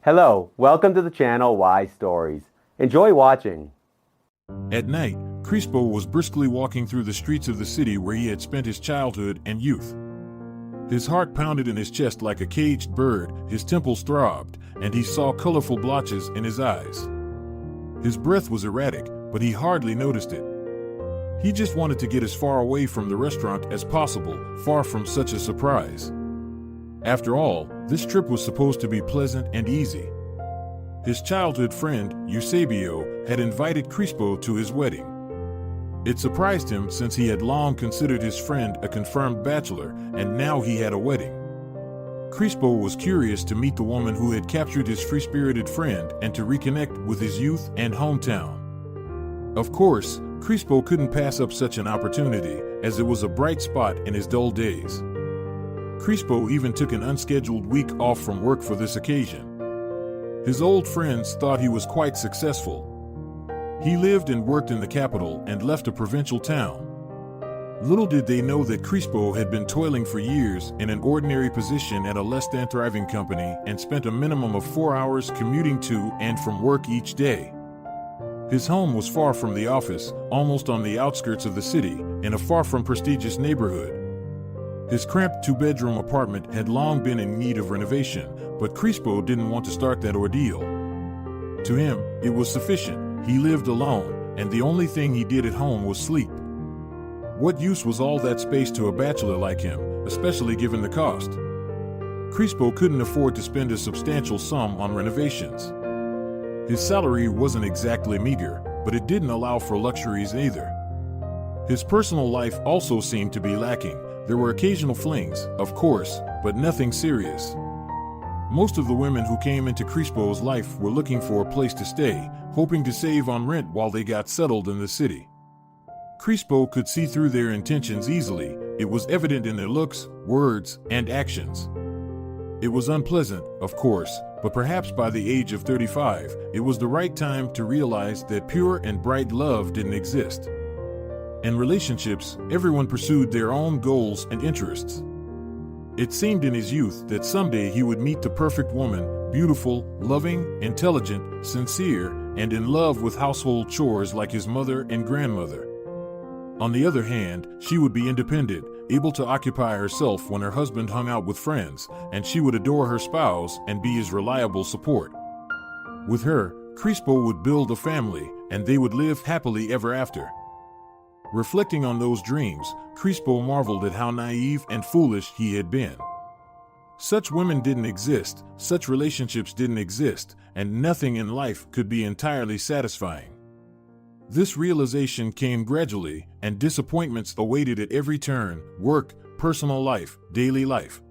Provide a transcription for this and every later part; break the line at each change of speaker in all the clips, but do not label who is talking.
Hello, welcome to the channel Why Stories. Enjoy watching.
At night, Crispo was briskly walking through the streets of the city where he had spent his childhood and youth. His heart pounded in his chest like a caged bird, his temples throbbed, and he saw colorful blotches in his eyes. His breath was erratic, but he hardly noticed it. He just wanted to get as far away from the restaurant as possible, far from such a surprise. After all, this trip was supposed to be pleasant and easy. His childhood friend, Eusebio, had invited Crispo to his wedding. It surprised him since he had long considered his friend a confirmed bachelor, and now he had a wedding. Crispo was curious to meet the woman who had captured his free-spirited friend and to reconnect with his youth and hometown. Of course, Crispo couldn't pass up such an opportunity, as it was a bright spot in his dull days. Crispo even took an unscheduled week off from work for this occasion. His old friends thought he was quite successful. He lived and worked in the capital and left a provincial town. Little did they know that Crispo had been toiling for years in an ordinary position at a less-than-thriving company and spent a minimum of 4 hours commuting to and from work each day. His home was far from the office, almost on the outskirts of the city, in a far-from-prestigious neighborhood. His cramped two-bedroom apartment had long been in need of renovation, but Crispo didn't want to start that ordeal. To him, it was sufficient. He lived alone, and the only thing he did at home was sleep. What use was all that space to a bachelor like him, especially given the cost? Crispo couldn't afford to spend a substantial sum on renovations. His salary wasn't exactly meager, but it didn't allow for luxuries either. His personal life also seemed to be lacking. There were occasional flings, of course, but nothing serious. Most of the women who came into Crispo's life were looking for a place to stay, hoping to save on rent while they got settled in the city. Crispo could see through their intentions easily. It was evident in their looks, words, and actions. It was unpleasant, of course, but perhaps by the age of 35, it was the right time to realize that pure and bright love didn't exist. In relationships, everyone pursued their own goals and interests. It seemed in his youth that someday he would meet the perfect woman, beautiful, loving, intelligent, sincere, and in love with household chores like his mother and grandmother. On the other hand, she would be independent, able to occupy herself when her husband hung out with friends, and she would adore her spouse and be his reliable support. With her, Crispo would build a family, and they would live happily ever after. Reflecting on those dreams, Crispo marveled at how naive and foolish he had been. Such women didn't exist, such relationships didn't exist, and nothing in life could be entirely satisfying. This realization came gradually, and disappointments awaited at every turn: work, personal life, daily life.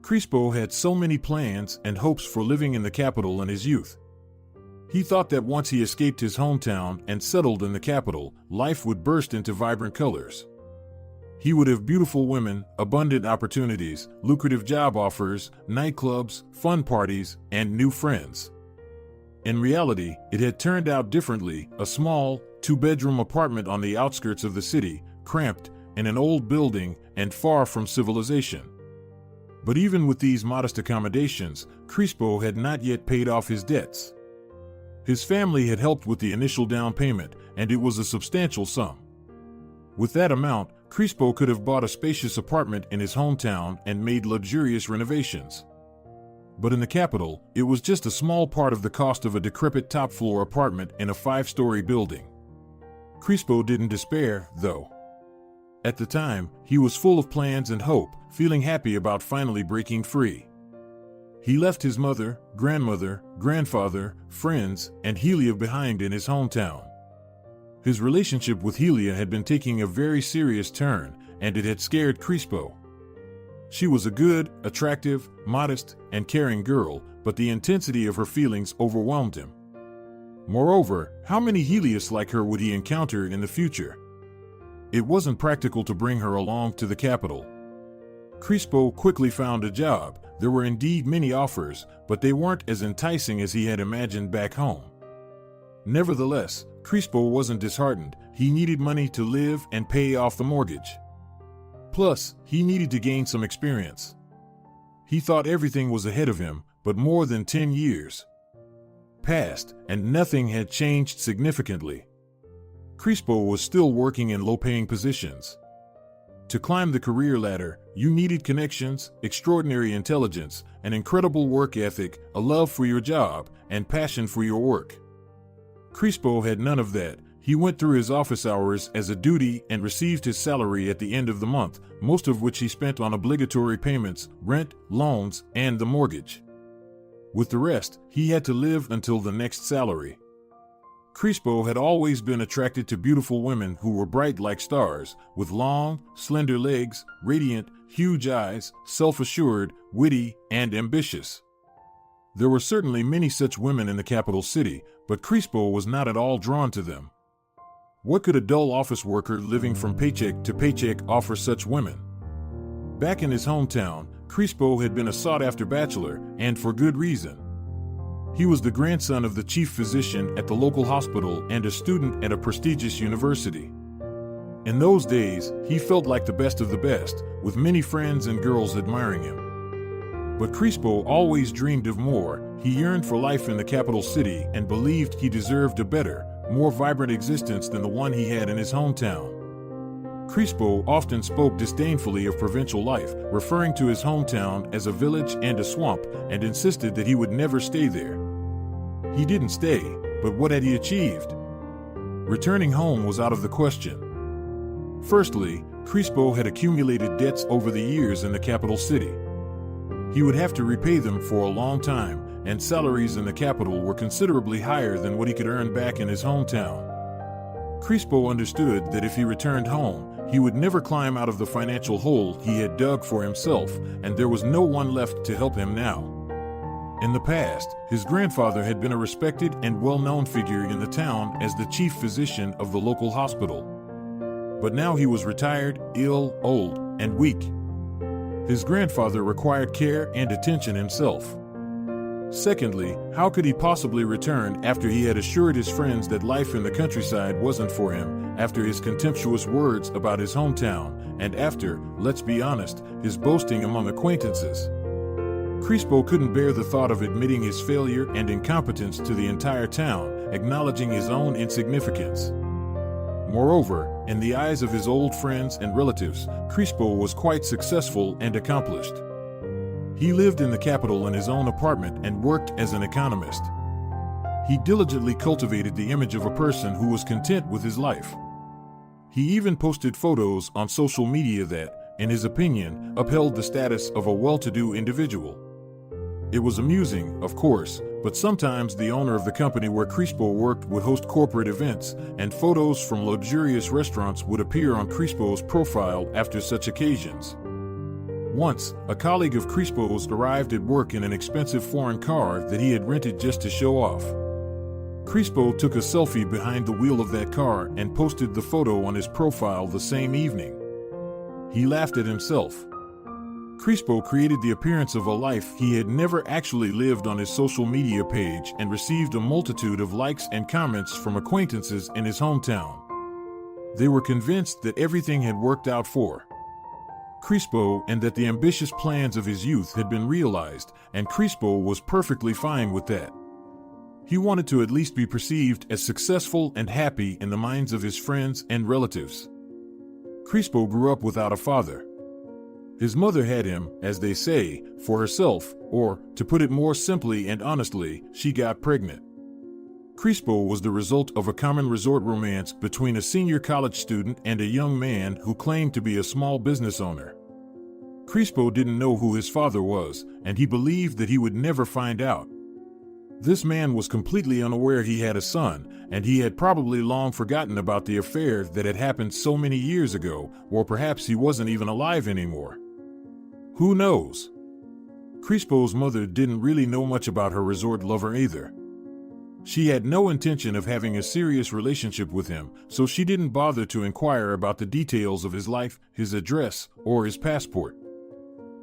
Crispo had so many plans and hopes for living in the capital in his youth. He thought that once he escaped his hometown and settled in the capital, life would burst into vibrant colors. He would have beautiful women, abundant opportunities, lucrative job offers, nightclubs, fun parties, and new friends. In reality, it had turned out differently: a small, two-bedroom apartment on the outskirts of the city, cramped, in an old building, and far from civilization. But even with these modest accommodations, Crispo had not yet paid off his debts. His family had helped with the initial down payment, and it was a substantial sum. With that amount, Crispo could have bought a spacious apartment in his hometown and made luxurious renovations. But in the capital, it was just a small part of the cost of a decrepit top-floor apartment in a 5-story building. Crispo didn't despair, though. At the time, he was full of plans and hope, feeling happy about finally breaking free. He left his mother, grandmother, grandfather, friends, and Helia behind in his hometown. His relationship with Helia had been taking a very serious turn, and it had scared Crispo. She was a good, attractive, modest, and caring girl, but the intensity of her feelings overwhelmed him. Moreover, how many Helias like her would he encounter in the future? It wasn't practical to bring her along to the capital. Crispo quickly found a job. There were indeed many offers, but they weren't as enticing as he had imagined back home. Nevertheless, Crispo wasn't disheartened. He needed money to live and pay off the mortgage. Plus, he needed to gain some experience. He thought everything was ahead of him, but more than 10 years passed, and nothing had changed significantly. Crispo was still working in low-paying positions. To climb the career ladder, you needed connections, extraordinary intelligence, an incredible work ethic, a love for your job, and passion for your work. Crispo had none of that. He went through his office hours as a duty and received his salary at the end of the month, most of which he spent on obligatory payments, rent, loans, and the mortgage. With the rest, he had to live until the next salary. Crispo had always been attracted to beautiful women who were bright like stars, with long, slender legs, radiant, huge eyes, self-assured, witty, and ambitious. There were certainly many such women in the capital city, but Crispo was not at all drawn to them. What could a dull office worker living from paycheck to paycheck offer such women? Back in his hometown, Crispo had been a sought-after bachelor, and for good reason. He was the grandson of the chief physician at the local hospital and a student at a prestigious university. In those days, he felt like the best of the best, with many friends and girls admiring him. But Crispo always dreamed of more. He yearned for life in the capital city and believed he deserved a better, more vibrant existence than the one he had in his hometown. Crispo often spoke disdainfully of provincial life, referring to his hometown as a village and a swamp, and insisted that he would never stay there. He didn't stay, but what had he achieved? Returning home was out of the question. Firstly, Crispo had accumulated debts over the years in the capital city. He would have to repay them for a long time, and salaries in the capital were considerably higher than what he could earn back in his hometown. Crispo understood that if he returned home, he would never climb out of the financial hole he had dug for himself, and there was no one left to help him now. In the past, his grandfather had been a respected and well-known figure in the town as the chief physician of the local hospital. But now he was retired, ill, old, and weak. His grandfather required care and attention himself. Secondly, how could he possibly return after he had assured his friends that life in the countryside wasn't for him, after his contemptuous words about his hometown, and after, let's be honest, his boasting among acquaintances? Crispo couldn't bear the thought of admitting his failure and incompetence to the entire town, acknowledging his own insignificance. Moreover, in the eyes of his old friends and relatives, Crispo was quite successful and accomplished. He lived in the capital in his own apartment and worked as an economist. He diligently cultivated the image of a person who was content with his life. He even posted photos on social media that, in his opinion, upheld the status of a well-to-do individual. It was amusing, of course, but sometimes the owner of the company where Crispo worked would host corporate events, and photos from luxurious restaurants would appear on Crispo's profile after such occasions. Once, a colleague of Crispo's arrived at work in an expensive foreign car that he had rented just to show off. Crispo took a selfie behind the wheel of that car and posted the photo on his profile the same evening. He laughed at himself. Crispo created the appearance of a life he had never actually lived on his social media page and received a multitude of likes and comments from acquaintances in his hometown. They were convinced that everything had worked out for Crispo and that the ambitious plans of his youth had been realized, and Crispo was perfectly fine with that. He wanted to at least be perceived as successful and happy in the minds of his friends and relatives. Crispo grew up without a father. His mother had him, as they say, for herself, or, to put it more simply and honestly, she got pregnant. Crispo was the result of a common resort romance between a senior college student and a young man who claimed to be a small business owner. Crispo didn't know who his father was, and he believed that he would never find out. This man was completely unaware he had a son, and he had probably long forgotten about the affair that had happened so many years ago, or perhaps he wasn't even alive anymore. Who knows? Crispo's mother didn't really know much about her resort lover either. She had no intention of having a serious relationship with him, so she didn't bother to inquire about the details of his life, his address, or his passport.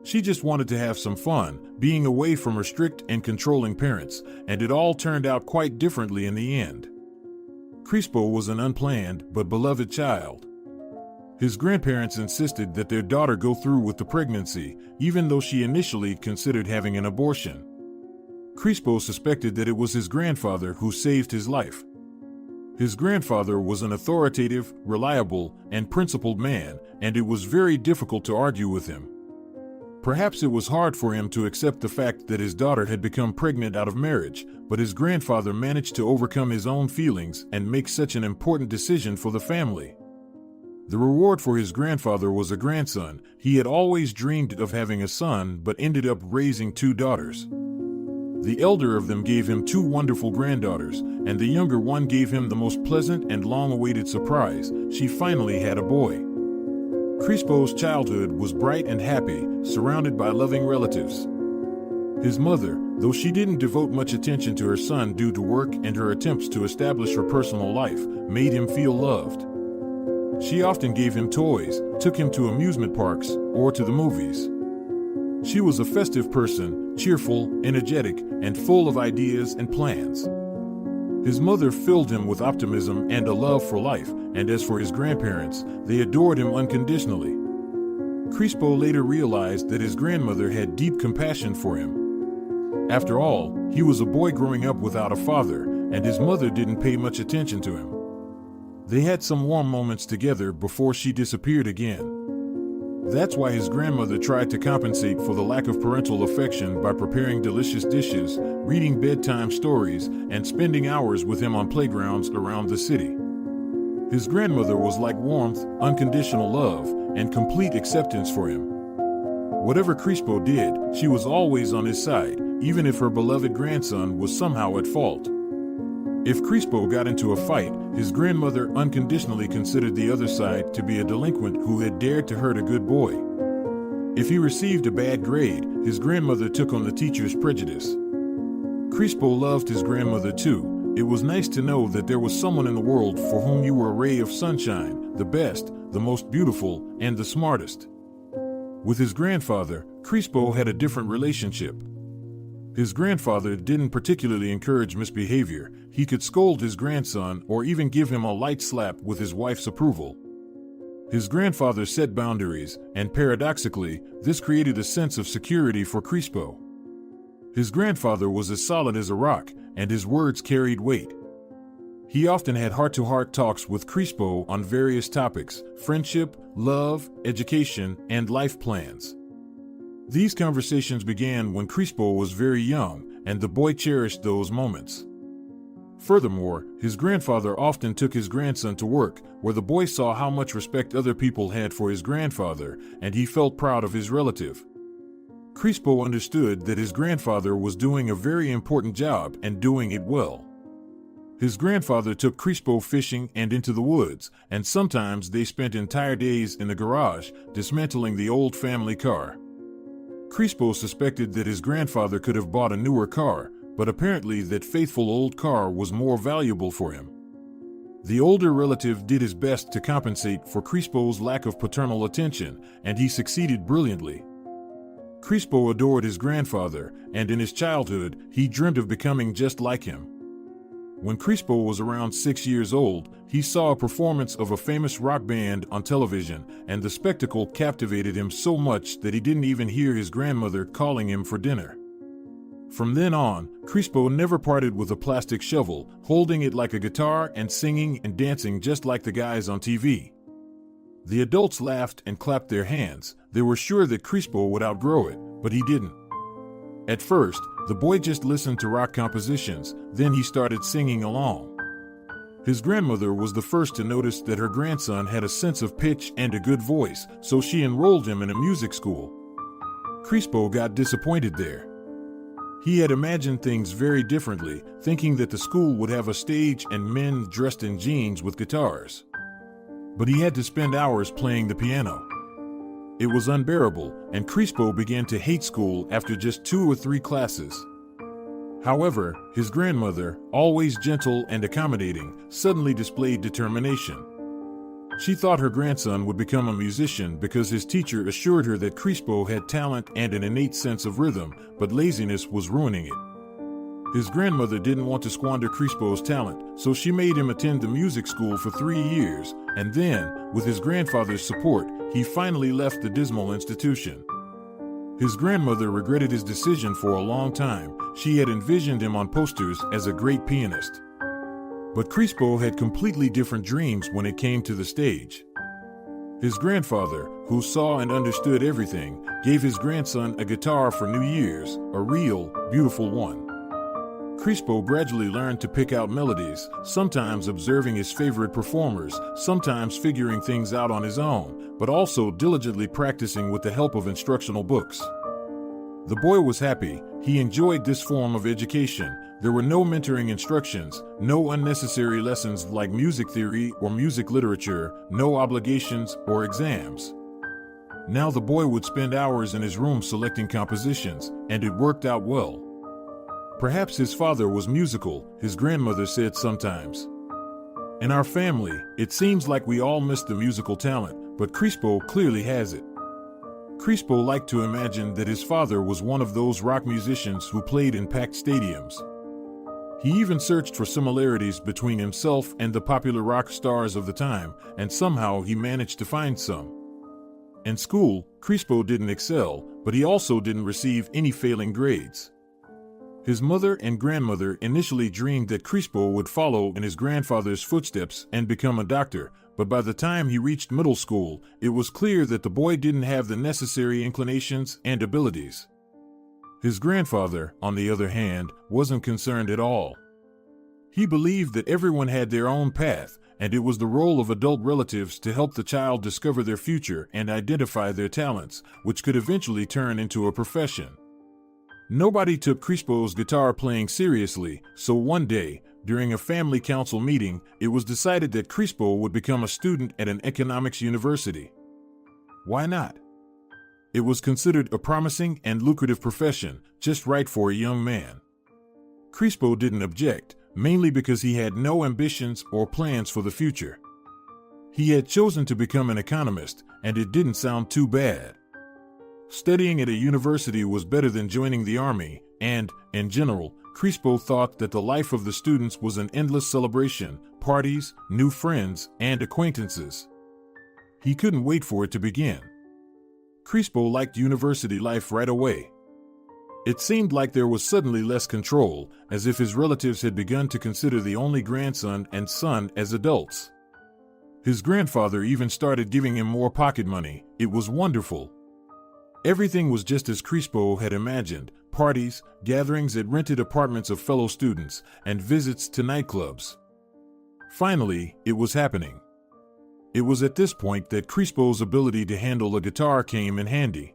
She just wanted to have some fun, being away from her strict and controlling parents, and it all turned out quite differently in the end. Crispo was an unplanned but beloved child. His grandparents insisted that their daughter go through with the pregnancy, even though she initially considered having an abortion. Crispo suspected that it was his grandfather who saved his life. His grandfather was an authoritative, reliable, and principled man, and it was very difficult to argue with him. Perhaps it was hard for him to accept the fact that his daughter had become pregnant out of marriage, but his grandfather managed to overcome his own feelings and make such an important decision for the family. The reward for his grandfather was a grandson. He had always dreamed of having a son, but ended up raising 2 daughters. The elder of them gave him 2 wonderful granddaughters, and the younger one gave him the most pleasant and long-awaited surprise. She finally had a boy. Crispo's childhood was bright and happy, surrounded by loving relatives. His mother, though she didn't devote much attention to her son due to work and her attempts to establish her personal life, made him feel loved. She often gave him toys, took him to amusement parks, or to the movies. She was a festive person, cheerful, energetic, and full of ideas and plans. His mother filled him with optimism and a love for life, and as for his grandparents, they adored him unconditionally. Crispo later realized that his grandmother had deep compassion for him. After all, he was a boy growing up without a father, and his mother didn't pay much attention to him. They had some warm moments together before she disappeared again. That's why his grandmother tried to compensate for the lack of parental affection by preparing delicious dishes, reading bedtime stories, and spending hours with him on playgrounds around the city. His grandmother was like warmth, unconditional love, and complete acceptance for him. Whatever Crispo did, she was always on his side, even if her beloved grandson was somehow at fault. If Crispo got into a fight, his grandmother unconditionally considered the other side to be a delinquent who had dared to hurt a good boy. If he received a bad grade, his grandmother took on the teacher's prejudice. Crispo loved his grandmother too. It was nice to know that there was someone in the world for whom you were a ray of sunshine, the best, the most beautiful, and the smartest. With his grandfather, Crispo had a different relationship. His grandfather didn't particularly encourage misbehavior. He could scold his grandson or even give him a light slap with his wife's approval. His grandfather set boundaries, and paradoxically, this created a sense of security for Crispo. His grandfather was as solid as a rock, and his words carried weight. He often had heart-to-heart talks with Crispo on various topics: friendship, love, education, and life plans. These conversations began when Crispo was very young, and the boy cherished those moments. Furthermore, his grandfather often took his grandson to work, where the boy saw how much respect other people had for his grandfather, and he felt proud of his relative. Crispo understood that his grandfather was doing a very important job and doing it well. His grandfather took Crispo fishing and into the woods, and sometimes they spent entire days in the garage, dismantling the old family car. Crispo suspected that his grandfather could have bought a newer car, but apparently that faithful old car was more valuable for him. The older relative did his best to compensate for Crispo's lack of paternal attention, and he succeeded brilliantly. Crispo adored his grandfather, and in his childhood, he dreamt of becoming just like him. When Crispo was around 6 years old, he saw a performance of a famous rock band on television, and the spectacle captivated him so much that he didn't even hear his grandmother calling him for dinner. From then on, Crispo never parted with a plastic shovel, holding it like a guitar and singing and dancing just like the guys on TV. The adults laughed and clapped their hands. They were sure that Crispo would outgrow it, but he didn't. At first, the boy just listened to rock compositions, then he started singing along. His grandmother was the first to notice that her grandson had a sense of pitch and a good voice, so she enrolled him in a music school. Crispo got disappointed there. He had imagined things very differently, thinking that the school would have a stage and men dressed in jeans with guitars. But he had to spend hours playing the piano. It was unbearable, and Crispo began to hate school after just 2 or 3 classes. However, his grandmother, always gentle and accommodating, suddenly displayed determination. She thought her grandson would become a musician because his teacher assured her that Crispo had talent and an innate sense of rhythm, but laziness was ruining it. His grandmother didn't want to squander Crispo's talent, so she made him attend the music school for 3 years, and then, with his grandfather's support, he finally left the dismal institution. His grandmother regretted his decision for a long time. She had envisioned him on posters as a great pianist. But Crispo had completely different dreams when it came to the stage. His grandfather, who saw and understood everything, gave his grandson a guitar for New Year's, a real, beautiful one. Crispo gradually learned to pick out melodies, sometimes observing his favorite performers, sometimes figuring things out on his own, but also diligently practicing with the help of instructional books. The boy was happy. He enjoyed this form of education. There were no mentoring instructions, no unnecessary lessons like music theory or music literature, no obligations or exams. Now the boy would spend hours in his room selecting compositions, and it worked out well. Perhaps his father was musical, his grandmother said sometimes. In our family, it seems like we all miss the musical talent, but Crispo clearly has it. Crispo liked to imagine that his father was one of those rock musicians who played in packed stadiums. He even searched for similarities between himself and the popular rock stars of the time, and somehow he managed to find some. In school, Crispo didn't excel, but he also didn't receive any failing grades. His mother and grandmother initially dreamed that Crispo would follow in his grandfather's footsteps and become a doctor, but by the time he reached middle school, it was clear that the boy didn't have the necessary inclinations and abilities. His grandfather, on the other hand, wasn't concerned at all. He believed that everyone had their own path, and it was the role of adult relatives to help the child discover their future and identify their talents, which could eventually turn into a profession. Nobody took Crispo's guitar playing seriously, so one day, during a family council meeting, it was decided that Crispo would become a student at an economics university. Why not? It was considered a promising and lucrative profession, just right for a young man. Crispo didn't object, mainly because he had no ambitions or plans for the future. He had chosen to become an economist, and it didn't sound too bad. Studying at a university was better than joining the army, and, in general, Crispo thought that the life of the students was an endless celebration, parties, new friends, and acquaintances. He couldn't wait for it to begin. Crispo liked university life right away. It seemed like there was suddenly less control, as if his relatives had begun to consider the only grandson and son as adults. His grandfather even started giving him more pocket money. It was wonderful. Everything was just as Crispo had imagined: parties, gatherings at rented apartments of fellow students, and visits to nightclubs. Finally, it was happening. It was at this point that Crispo's ability to handle a guitar came in handy.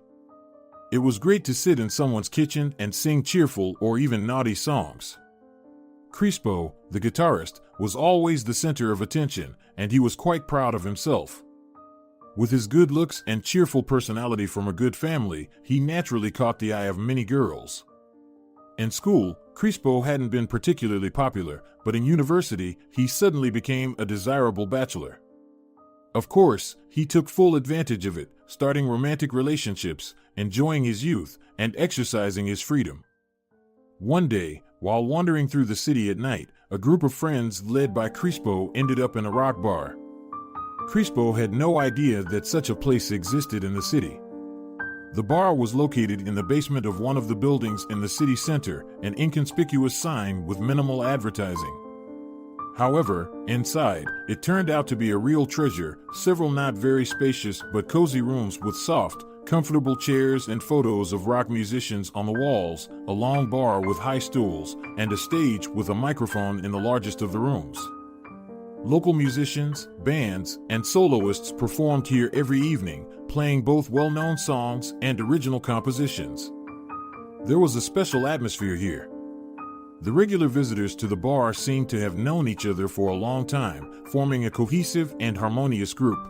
It was great to sit in someone's kitchen and sing cheerful or even naughty songs. Crispo, the guitarist, was always the center of attention, and he was quite proud of himself. With his good looks and cheerful personality from a good family, he naturally caught the eye of many girls. In school, Crispo hadn't been particularly popular, but in university, he suddenly became a desirable bachelor. Of course, he took full advantage of it, starting romantic relationships, enjoying his youth, and exercising his freedom. One day, while wandering through the city at night, a group of friends led by Crispo ended up in a rock bar. Crispo had no idea that such a place existed in the city. The bar was located in the basement of one of the buildings in the city center, an inconspicuous sign with minimal advertising. However, inside, it turned out to be a real treasure: several not very spacious but cozy rooms with soft, comfortable chairs and photos of rock musicians on the walls, a long bar with high stools, and a stage with a microphone in the largest of the rooms. Local musicians, bands, and soloists performed here every evening, playing both well-known songs and original compositions. There was a special atmosphere here. The regular visitors to the bar seemed to have known each other for a long time, forming a cohesive and harmonious group.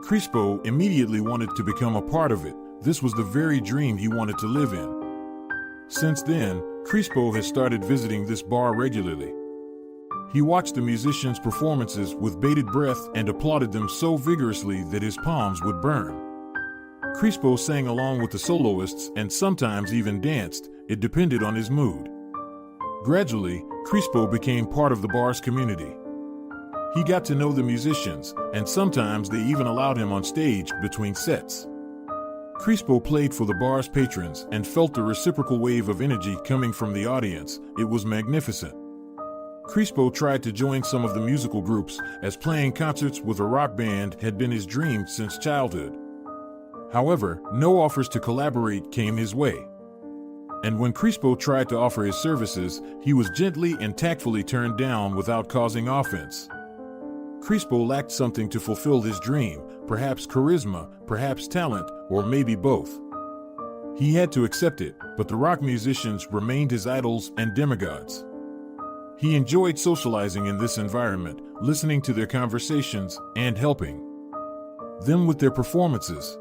Crispo immediately wanted to become a part of it. This was the very dream he wanted to live in. Since then, Crispo has started visiting this bar regularly. He watched the musicians' performances with bated breath and applauded them so vigorously that his palms would burn. Crispo sang along with the soloists and sometimes even danced. It depended on his mood. Gradually, Crispo became part of the bar's community. He got to know the musicians, and sometimes they even allowed him on stage between sets. Crispo played for the bar's patrons and felt the reciprocal wave of energy coming from the audience. It was magnificent. Crispo tried to join some of the musical groups, as playing concerts with a rock band had been his dream since childhood. However, no offers to collaborate came his way. And when Crispo tried to offer his services, he was gently and tactfully turned down without causing offense. Crispo lacked something to fulfill his dream, perhaps charisma, perhaps talent, or maybe both. He had to accept it, but the rock musicians remained his idols and demigods. He enjoyed socializing in this environment, listening to their conversations and helping them with their performances.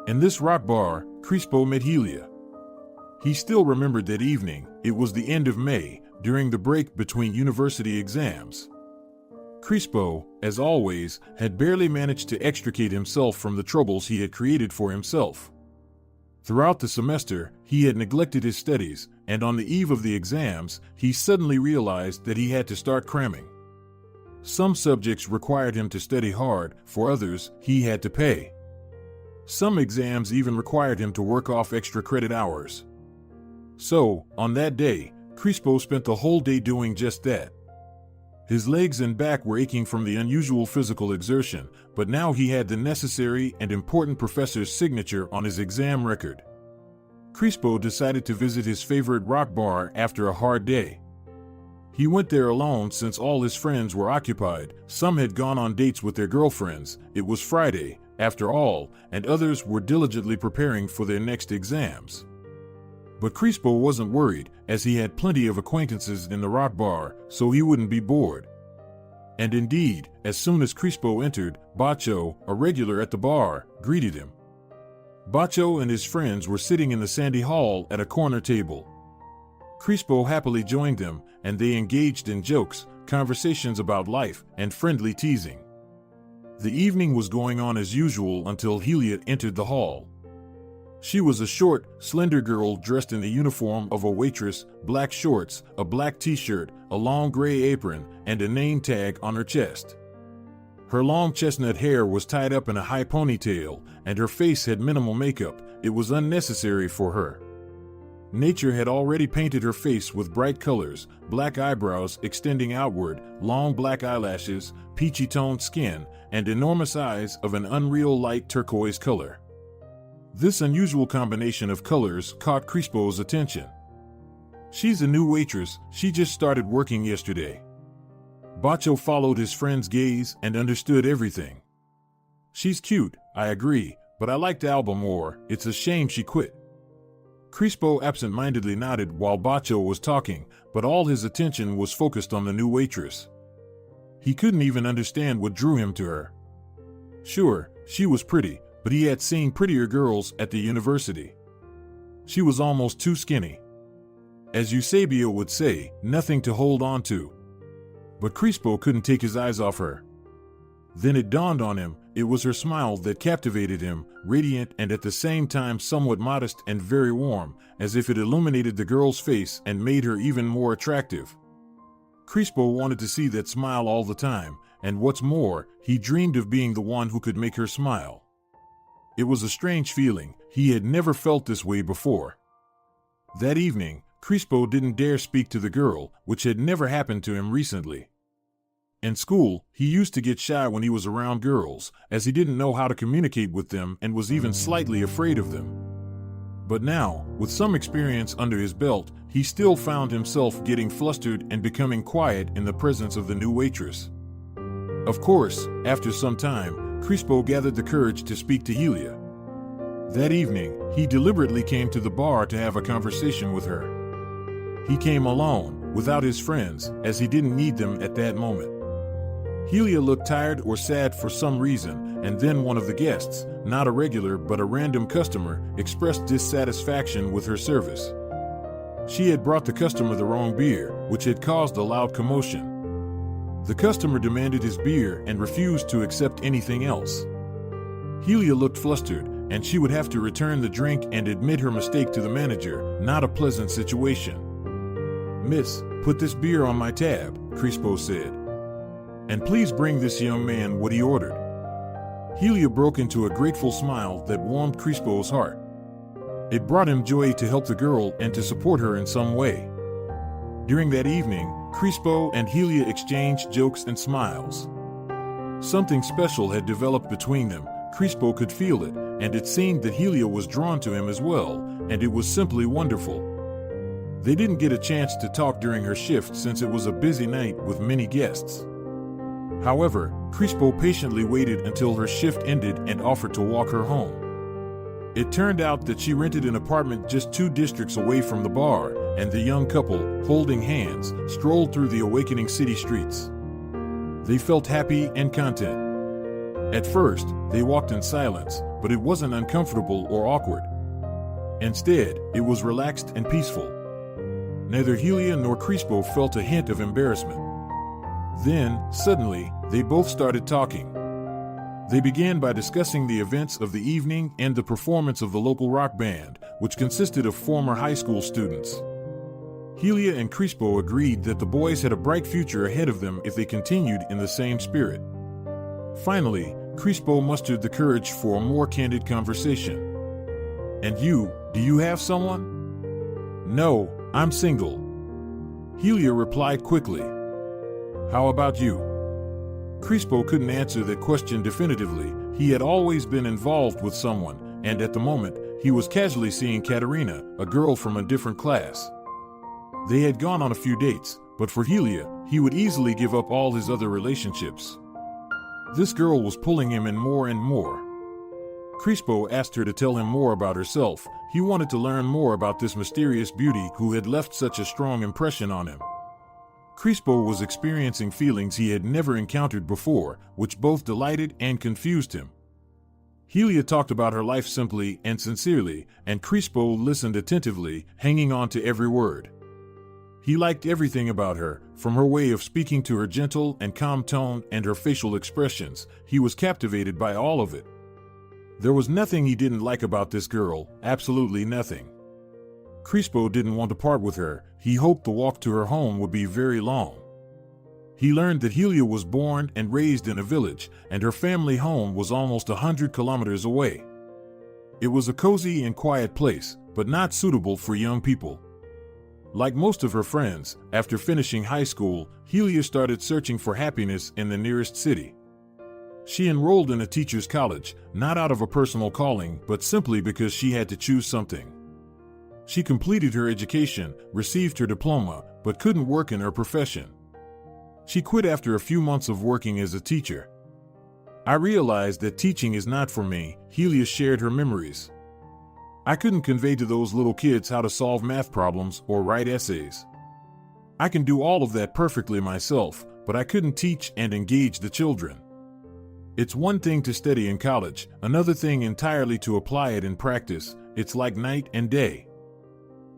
In this rock bar, Crispo met Helia. He still remembered that evening. It was the end of May, during the break between university exams. Crispo, as always, had barely managed to extricate himself from the troubles he had created for himself. Throughout the semester, he had neglected his studies, and on the eve of the exams, he suddenly realized that he had to start cramming. Some subjects required him to study hard, for others, he had to pay. Some exams even required him to work off extra credit hours. So, on that day, Crispo spent the whole day doing just that. His legs and back were aching from the unusual physical exertion, but now he had the necessary and important professor's signature on his exam record. Crispo decided to visit his favorite rock bar after a hard day. He went there alone since all his friends were occupied. Some had gone on dates with their girlfriends. It was Friday, after all, and others were diligently preparing for their next exams. But Crispo wasn't worried, as he had plenty of acquaintances in the rock bar, so he wouldn't be bored. And indeed, as soon as Crispo entered, Bacho, a regular at the bar, greeted him. Bacho and his friends were sitting in the sandy hall at a corner table. Crispo happily joined them, and they engaged in jokes, conversations about life, and friendly teasing. The evening was going on as usual until Helia entered the hall. She was a short, slender girl dressed in the uniform of a waitress, black shorts, a black t-shirt, a long gray apron, and a name tag on her chest. Her long chestnut hair was tied up in a high ponytail, and her face had minimal makeup. It was unnecessary for her. Nature had already painted her face with bright colors, black eyebrows extending outward, long black eyelashes, peachy-toned skin, and enormous eyes of an unreal light turquoise color. This unusual combination of colors caught Crispo's attention. "She's a new waitress, she just started working yesterday." Bacho followed his friend's gaze and understood everything. "She's cute, I agree, but I liked Alba more. It's a shame she quit." Crispo absent-mindedly nodded while Bacho was talking, but all his attention was focused on the new waitress. He couldn't even understand what drew him to her. Sure, she was pretty, but he had seen prettier girls at the university. She was almost too skinny. As Eusebio would say, nothing to hold on to. But Crispo couldn't take his eyes off her. Then it dawned on him, it was her smile that captivated him, radiant and at the same time somewhat modest and very warm, as if it illuminated the girl's face and made her even more attractive. Crispo wanted to see that smile all the time, and what's more, he dreamed of being the one who could make her smile. It was a strange feeling. He had never felt this way before. That evening, Crispo didn't dare speak to the girl, which had never happened to him recently. In school, he used to get shy when he was around girls, as he didn't know how to communicate with them and was even slightly afraid of them. But now, with some experience under his belt, he still found himself getting flustered and becoming quiet in the presence of the new waitress. Of course, after some time, Crispo gathered the courage to speak to Helia. That evening, he deliberately came to the bar to have a conversation with her. He came alone, without his friends, as he didn't need them at that moment. Helia looked tired or sad for some reason, and then one of the guests, not a regular but a random customer, expressed dissatisfaction with her service. She had brought the customer the wrong beer, which had caused a loud commotion. The customer demanded his beer and refused to accept anything else. Helia looked flustered, and she would have to return the drink and admit her mistake to the manager, not a pleasant situation. "Miss, put this beer on my tab," Crispo said. "And please bring this young man what he ordered." Helia broke into a grateful smile that warmed Crispo's heart. It brought him joy to help the girl and to support her in some way. During that evening, Crispo and Helia exchanged jokes and smiles. Something special had developed between them. Crispo could feel it, and it seemed that Helia was drawn to him as well, and it was simply wonderful. They didn't get a chance to talk during her shift since it was a busy night with many guests. However, Crispo patiently waited until her shift ended and offered to walk her home. It turned out that she rented an apartment just 2 districts away from the bar, and the young couple, holding hands, strolled through the awakening city streets. They felt happy and content. At first, they walked in silence, but it wasn't uncomfortable or awkward. Instead, it was relaxed and peaceful. Neither Helia nor Crispo felt a hint of embarrassment. Then, suddenly, they both started talking. They began by discussing the events of the evening and the performance of the local rock band, which consisted of former high school students. Helia and Crispo agreed that the boys had a bright future ahead of them if they continued in the same spirit. Finally, Crispo mustered the courage for a more candid conversation. "And you, do you have someone?" "No, I'm single." Helia replied quickly. "How about you?" Crispo couldn't answer that question definitively. He had always been involved with someone, and at the moment, he was casually seeing Katerina, a girl from a different class. They had gone on a few dates, but for Helia, he would easily give up all his other relationships. This girl was pulling him in more and more. Crispo asked her to tell him more about herself. He wanted to learn more about this mysterious beauty who had left such a strong impression on him. Crispo was experiencing feelings he had never encountered before, which both delighted and confused him. Helia talked about her life simply and sincerely, and Crispo listened attentively, hanging on to every word. He liked everything about her, from her way of speaking to her gentle and calm tone and her facial expressions. He was captivated by all of it. There was nothing he didn't like about this girl, absolutely nothing. Crispo didn't want to part with her. He hoped the walk to her home would be very long. He learned that Helia was born and raised in a village, and her family home was almost 100 kilometers away. It was a cozy and quiet place, but not suitable for young people. Like most of her friends, after finishing high school, Helia started searching for happiness in the nearest city. She enrolled in a teacher's college, not out of a personal calling, but simply because she had to choose something. She completed her education, received her diploma, but couldn't work in her profession. She quit after a few months of working as a teacher. "I realized that teaching is not for me," Helia shared her memories. "I couldn't convey to those little kids how to solve math problems or write essays. I can do all of that perfectly myself, but I couldn't teach and engage the children. It's one thing to study in college, another thing entirely to apply it in practice. It's like night and day."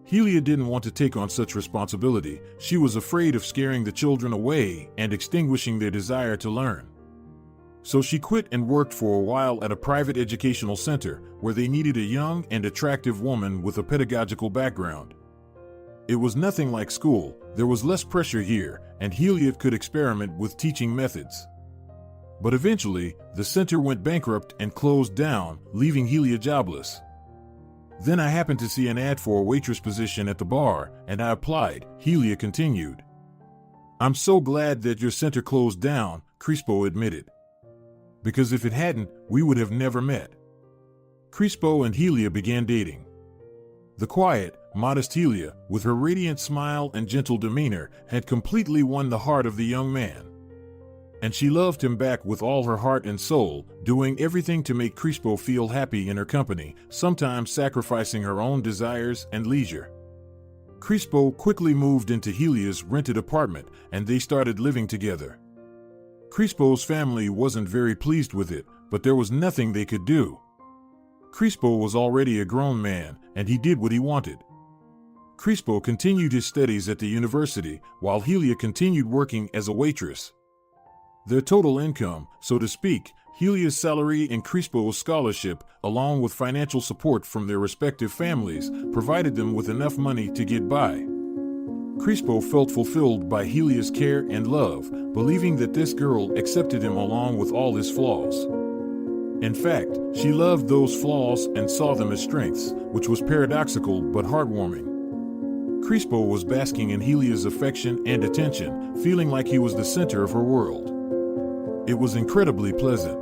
Helia didn't want to take on such responsibility. She was afraid of scaring the children away and extinguishing their desire to learn. So she quit and worked for a while at a private educational center where they needed a young and attractive woman with a pedagogical background. It was nothing like school. There was less pressure here, and Helia could experiment with teaching methods. But eventually, the center went bankrupt and closed down, leaving Helia jobless. "Then I happened to see an ad for a waitress position at the bar, and I applied," Helia continued. "I'm so glad that your center closed down," Crispo admitted. "Because if it hadn't, we would have never met." Crispo and Helia began dating. The quiet, modest Helia, with her radiant smile and gentle demeanor, had completely won the heart of the young man. And she loved him back with all her heart and soul, doing everything to make Crispo feel happy in her company, sometimes sacrificing her own desires and leisure. Crispo quickly moved into Helia's rented apartment, and they started living together. Crispo's family wasn't very pleased with it, but there was nothing they could do. Crispo was already a grown man, and he did what he wanted. Crispo continued his studies at the university, while Helia continued working as a waitress. Their total income, so to speak, Helia's salary and Crispo's scholarship, along with financial support from their respective families, provided them with enough money to get by. Crispo felt fulfilled by Helia's care and love, believing that this girl accepted him along with all his flaws. In fact, she loved those flaws and saw them as strengths, which was paradoxical but heartwarming. Crispo was basking in Helia's affection and attention, feeling like he was the center of her world. It was incredibly pleasant.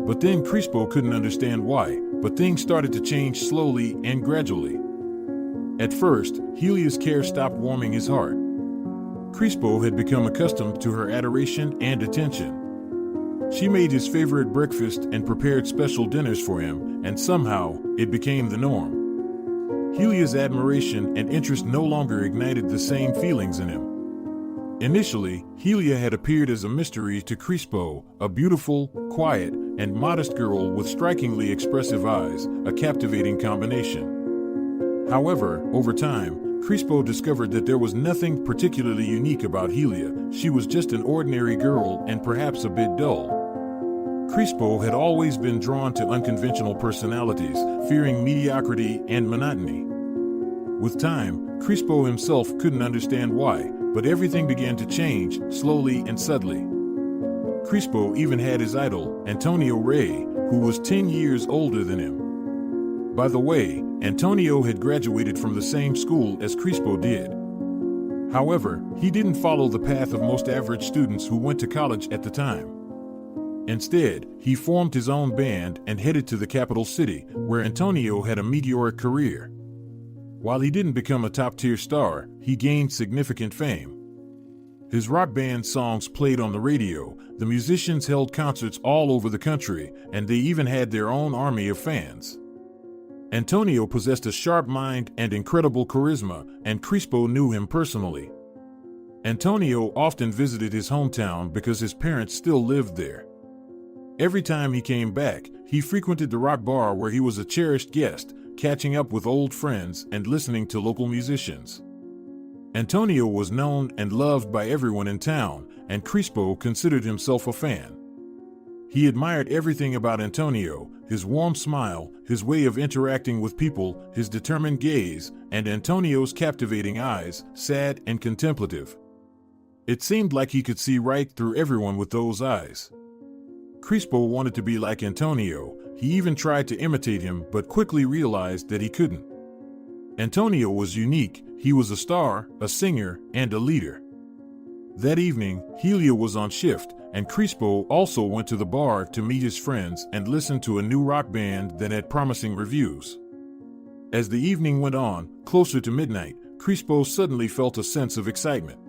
But then Crispo couldn't understand why, but things started to change slowly and gradually. At first, Helia's care stopped warming his heart. Crispo had become accustomed to her adoration and attention. She made his favorite breakfast and prepared special dinners for him, and somehow, it became the norm. Helia's admiration and interest no longer ignited the same feelings in him. Initially, Helia had appeared as a mystery to Crispo, a beautiful, quiet, and modest girl with strikingly expressive eyes, a captivating combination. However, over time, Crispo discovered that there was nothing particularly unique about Helia. She was just an ordinary girl and perhaps a bit dull. Crispo had always been drawn to unconventional personalities, fearing mediocrity and monotony. With time, Crispo himself couldn't understand why, but everything began to change, slowly and subtly. Crispo even had his idol, Antonio Rey, who was 10 years older than him. By the way, Antonio had graduated from the same school as Crispo did. However, he didn't follow the path of most average students who went to college at the time. Instead, he formed his own band and headed to the capital city, where Antonio had a meteoric career. While he didn't become a top-tier star, he gained significant fame. His rock band songs played on the radio, the musicians held concerts all over the country, and they even had their own army of fans. Antonio possessed a sharp mind and incredible charisma, and Crispo knew him personally. Antonio often visited his hometown because his parents still lived there. Every time he came back, he frequented the rock bar where he was a cherished guest, catching up with old friends and listening to local musicians. Antonio was known and loved by everyone in town, and Crispo considered himself a fan. He admired everything about Antonio: his warm smile, his way of interacting with people, his determined gaze, and Antonio's captivating eyes, sad and contemplative. It seemed like he could see right through everyone with those eyes. Crispo wanted to be like Antonio. He even tried to imitate him, but quickly realized that he couldn't. Antonio was unique. He was a star, a singer, and a leader. That evening, Helia was on shift, and Crispo also went to the bar to meet his friends and listen to a new rock band that had promising reviews. As the evening went on, closer to midnight, Crispo suddenly felt a sense of excitement.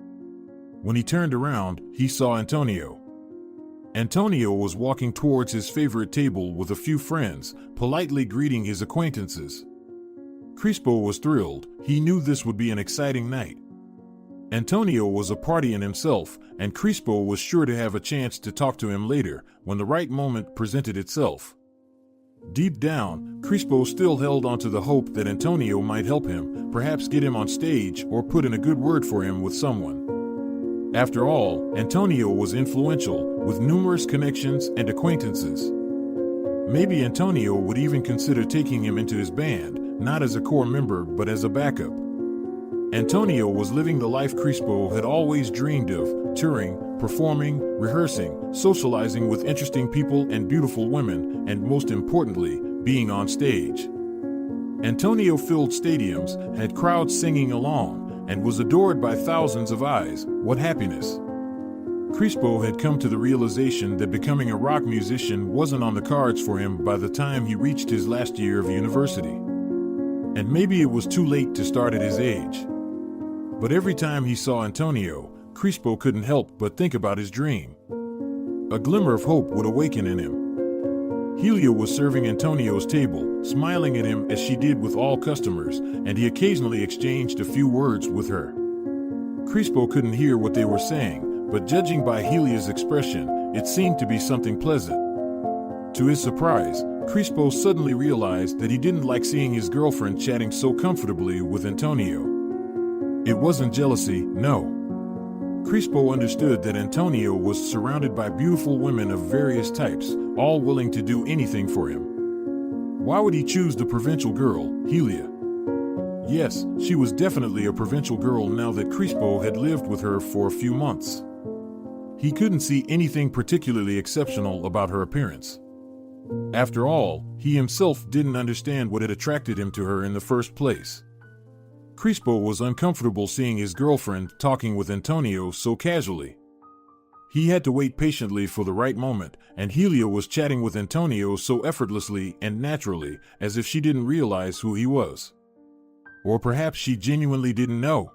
When he turned around, he saw Antonio. Antonio was walking towards his favorite table with a few friends, politely greeting his acquaintances. Crispo was thrilled. He knew this would be an exciting night. Antonio was a party in himself, and Crispo was sure to have a chance to talk to him later, when the right moment presented itself. Deep down, Crispo still held on to the hope that Antonio might help him, perhaps get him on stage or put in a good word for him with someone. After all, Antonio was influential, with numerous connections and acquaintances. Maybe Antonio would even consider taking him into his band, not as a core member but as a backup. Antonio was living the life Crispo had always dreamed of: touring, performing, rehearsing, socializing with interesting people and beautiful women, and most importantly, being on stage. Antonio filled stadiums, had crowds singing along, and was adored by thousands of eyes. What happiness! Crispo had come to the realization that becoming a rock musician wasn't on the cards for him by the time he reached his last year of university. And maybe it was too late to start at his age. But every time he saw Antonio, Crispo couldn't help but think about his dream. A glimmer of hope would awaken in him. Helia was serving Antonio's table, smiling at him as she did with all customers, and he occasionally exchanged a few words with her. Crispo couldn't hear what they were saying, but judging by Helia's expression, it seemed to be something pleasant. To his surprise, Crispo suddenly realized that he didn't like seeing his girlfriend chatting so comfortably with Antonio. It wasn't jealousy, no. Crispo understood that Antonio was surrounded by beautiful women of various types, all willing to do anything for him. Why would he choose the provincial girl, Helia? Yes, she was definitely a provincial girl now that Crispo had lived with her for a few months. He couldn't see anything particularly exceptional about her appearance. After all, he himself didn't understand what had attracted him to her in the first place. Crispo was uncomfortable seeing his girlfriend talking with Antonio so casually. He had to wait patiently for the right moment, and Helia was chatting with Antonio so effortlessly and naturally, as if she didn't realize who he was. Or perhaps she genuinely didn't know.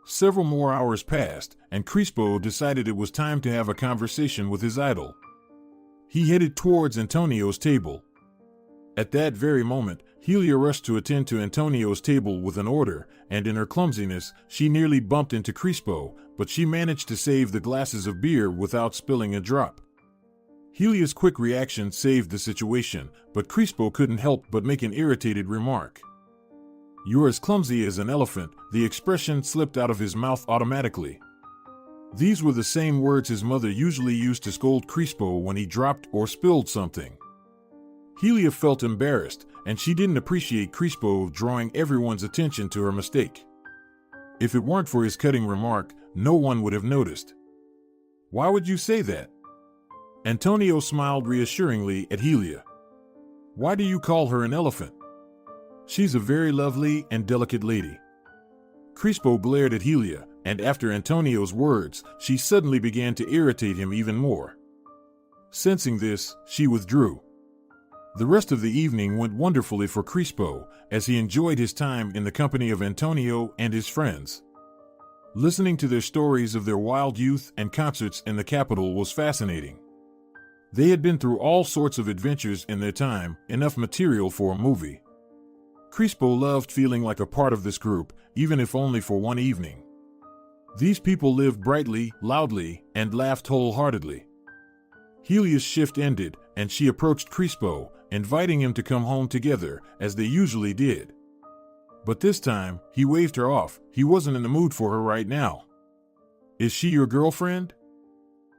Several more hours passed, and Crispo decided it was time to have a conversation with his idol. He headed towards Antonio's table. At that very moment, Helia rushed to attend to Antonio's table with an order, and in her clumsiness, she nearly bumped into Crispo, but she managed to save the glasses of beer without spilling a drop. Helia's quick reaction saved the situation, but Crispo couldn't help but make an irritated remark. "You're as clumsy as an elephant." The expression slipped out of his mouth automatically. These were the same words his mother usually used to scold Crispo when he dropped or spilled something. Helia felt embarrassed, and she didn't appreciate Crispo drawing everyone's attention to her mistake. If it weren't for his cutting remark, no one would have noticed. "Why would you say that?" Antonio smiled reassuringly at Helia. "Why do you call her an elephant? She's a very lovely and delicate lady." Crispo glared at Helia, and after Antonio's words, she suddenly began to irritate him even more. Sensing this, she withdrew. The rest of the evening went wonderfully for Crispo, as he enjoyed his time in the company of Antonio and his friends. Listening to their stories of their wild youth and concerts in the capital was fascinating. They had been through all sorts of adventures in their time, enough material for a movie. Crispo loved feeling like a part of this group, even if only for one evening. These people lived brightly, loudly, and laughed wholeheartedly. Helia's shift ended, and she approached Crispo, inviting him to come home together, as they usually did. But this time, he waved her off. He wasn't in the mood for her right now. "Is she your girlfriend?"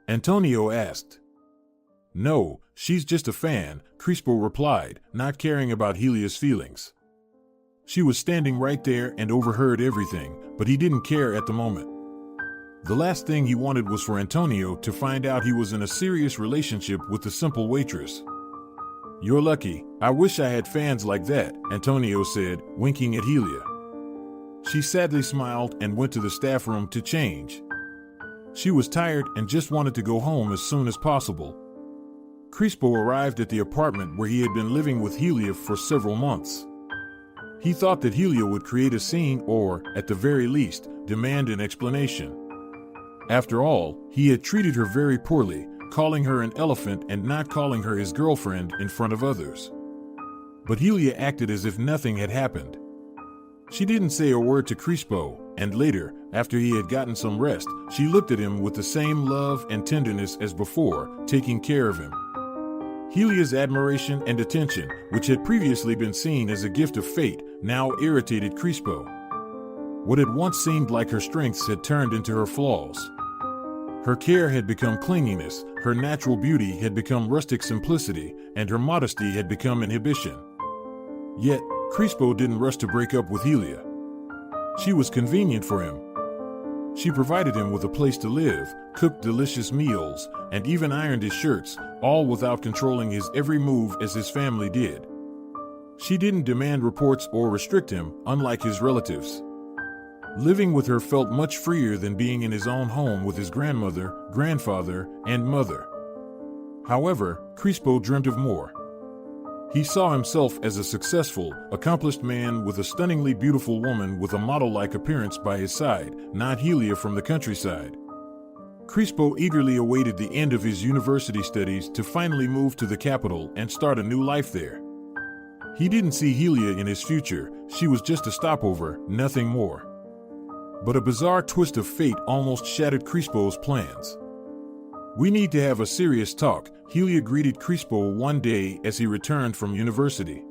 Antonio asked. "No, she's just a fan," Crispo replied, not caring about Helia's feelings. She was standing right there and overheard everything, but he didn't care at the moment. The last thing he wanted was for Antonio to find out he was in a serious relationship with the simple waitress. "You're lucky. I wish I had fans like that," Antonio said, winking at Helia. She sadly smiled and went to the staff room to change. She was tired and just wanted to go home as soon as possible. Crispo arrived at the apartment where he had been living with Helia for several months. He thought that Helia would create a scene or, at the very least, demand an explanation. After all, he had treated her very poorly, calling her an elephant and not calling her his girlfriend in front of others. But Helia acted as if nothing had happened. She didn't say a word to Crispo, and later, after he had gotten some rest, she looked at him with the same love and tenderness as before, taking care of him. Helia's admiration and attention, which had previously been seen as a gift of fate, now irritated Crispo. What had once seemed like her strengths had turned into her flaws. Her care had become clinginess, her natural beauty had become rustic simplicity, and her modesty had become inhibition. Yet, Crispo didn't rush to break up with Helia. She was convenient for him. She provided him with a place to live, cooked delicious meals, and even ironed his shirts, all without controlling his every move as his family did. She didn't demand reports or restrict him, unlike his relatives. Living with her felt much freer than being in his own home with his grandmother, grandfather, and mother. However, Crispo dreamt of more. He saw himself as a successful, accomplished man with a stunningly beautiful woman with a model-like appearance by his side, not Helia from the countryside. Crispo eagerly awaited the end of his university studies to finally move to the capital and start a new life there. He didn't see Helia in his future, she was just a stopover, nothing more. But a bizarre twist of fate almost shattered Crispo's plans. "We need to have a serious talk," Helia greeted Crispo one day as he returned from university.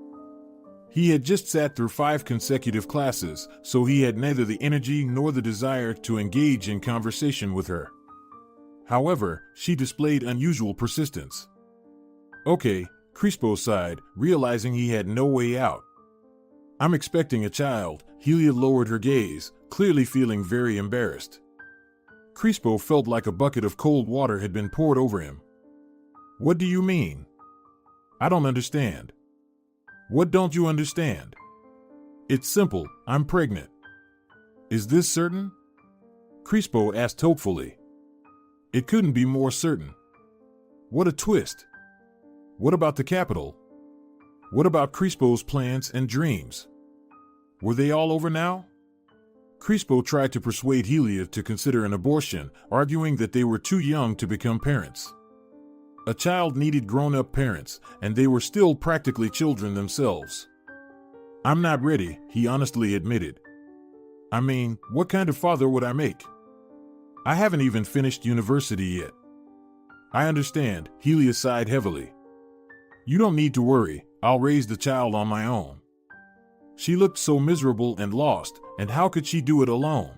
He had just sat through 5 consecutive classes, so he had neither the energy nor the desire to engage in conversation with her. However, she displayed unusual persistence. "Okay," Crispo sighed, realizing he had no way out. "I'm expecting a child." Helia lowered her gaze, clearly feeling very embarrassed. Crispo felt like a bucket of cold water had been poured over him. "What do you mean?" I don't understand. What don't you understand? It's simple, I'm pregnant. Is this certain? Crispo asked hopefully. It couldn't be more certain. What a twist. What about the capital? What about Crispo's plans and dreams? Were they all over now? Crispo tried to persuade Helia to consider an abortion, arguing that they were too young to become parents. A child needed grown-up parents, and they were still practically children themselves. I'm not ready, he honestly admitted. I mean, what kind of father would I make? I haven't even finished university yet. I understand, Helia sighed heavily. You don't need to worry, I'll raise the child on my own. She looked so miserable and lost, and how could she do it alone?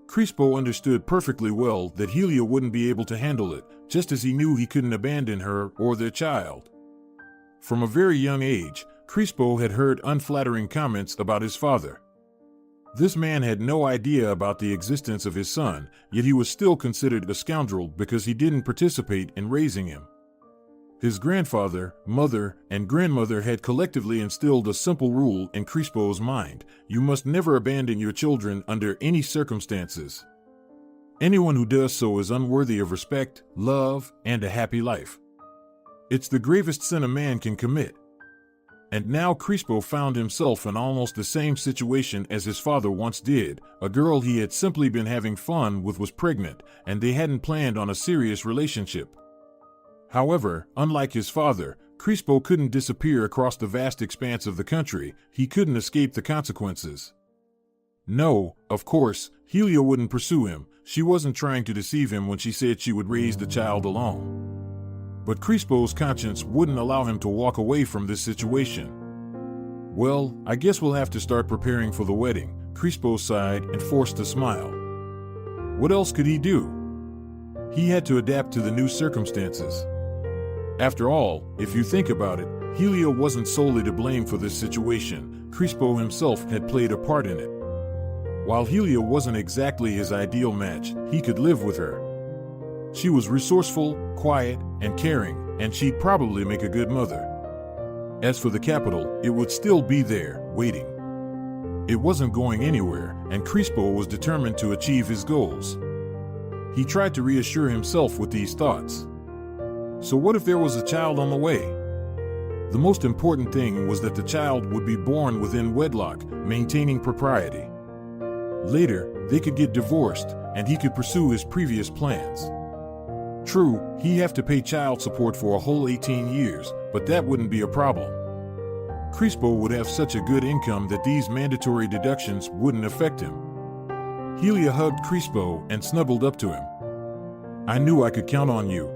Crispo understood perfectly well that Helia wouldn't be able to handle it, just as he knew he couldn't abandon her or their child. From a very young age, Crispo had heard unflattering comments about his father. This man had no idea about the existence of his son, yet he was still considered a scoundrel because he didn't participate in raising him. His grandfather, mother, and grandmother had collectively instilled a simple rule in Crispo's mind: you must never abandon your children under any circumstances. Anyone who does so is unworthy of respect, love, and a happy life. It's the gravest sin a man can commit. And now Crispo found himself in almost the same situation as his father once did. A girl he had simply been having fun with was pregnant, and they hadn't planned on a serious relationship. However, unlike his father, Crispo couldn't disappear across the vast expanse of the country. He couldn't escape the consequences. No, of course, Helia wouldn't pursue him. She wasn't trying to deceive him when she said she would raise the child alone. But Crispo's conscience wouldn't allow him to walk away from this situation. Well, I guess we'll have to start preparing for the wedding, Crispo sighed and forced a smile. What else could he do? He had to adapt to the new circumstances. After all, if you think about it, Helia wasn't solely to blame for this situation. Crispo himself had played a part in it. While Helia wasn't exactly his ideal match, he could live with her. She was resourceful, quiet, and caring, and she'd probably make a good mother. As for the capital, it would still be there, waiting. It wasn't going anywhere, and Crispo was determined to achieve his goals. He tried to reassure himself with these thoughts. So what if there was a child on the way? The most important thing was that the child would be born within wedlock, maintaining propriety. Later, they could get divorced, and he could pursue his previous plans. True, he'd have to pay child support for a whole 18 years, but that wouldn't be a problem. Crispo would have such a good income that these mandatory deductions wouldn't affect him. Helia hugged Crispo and snuggled up to him. I knew I could count on you.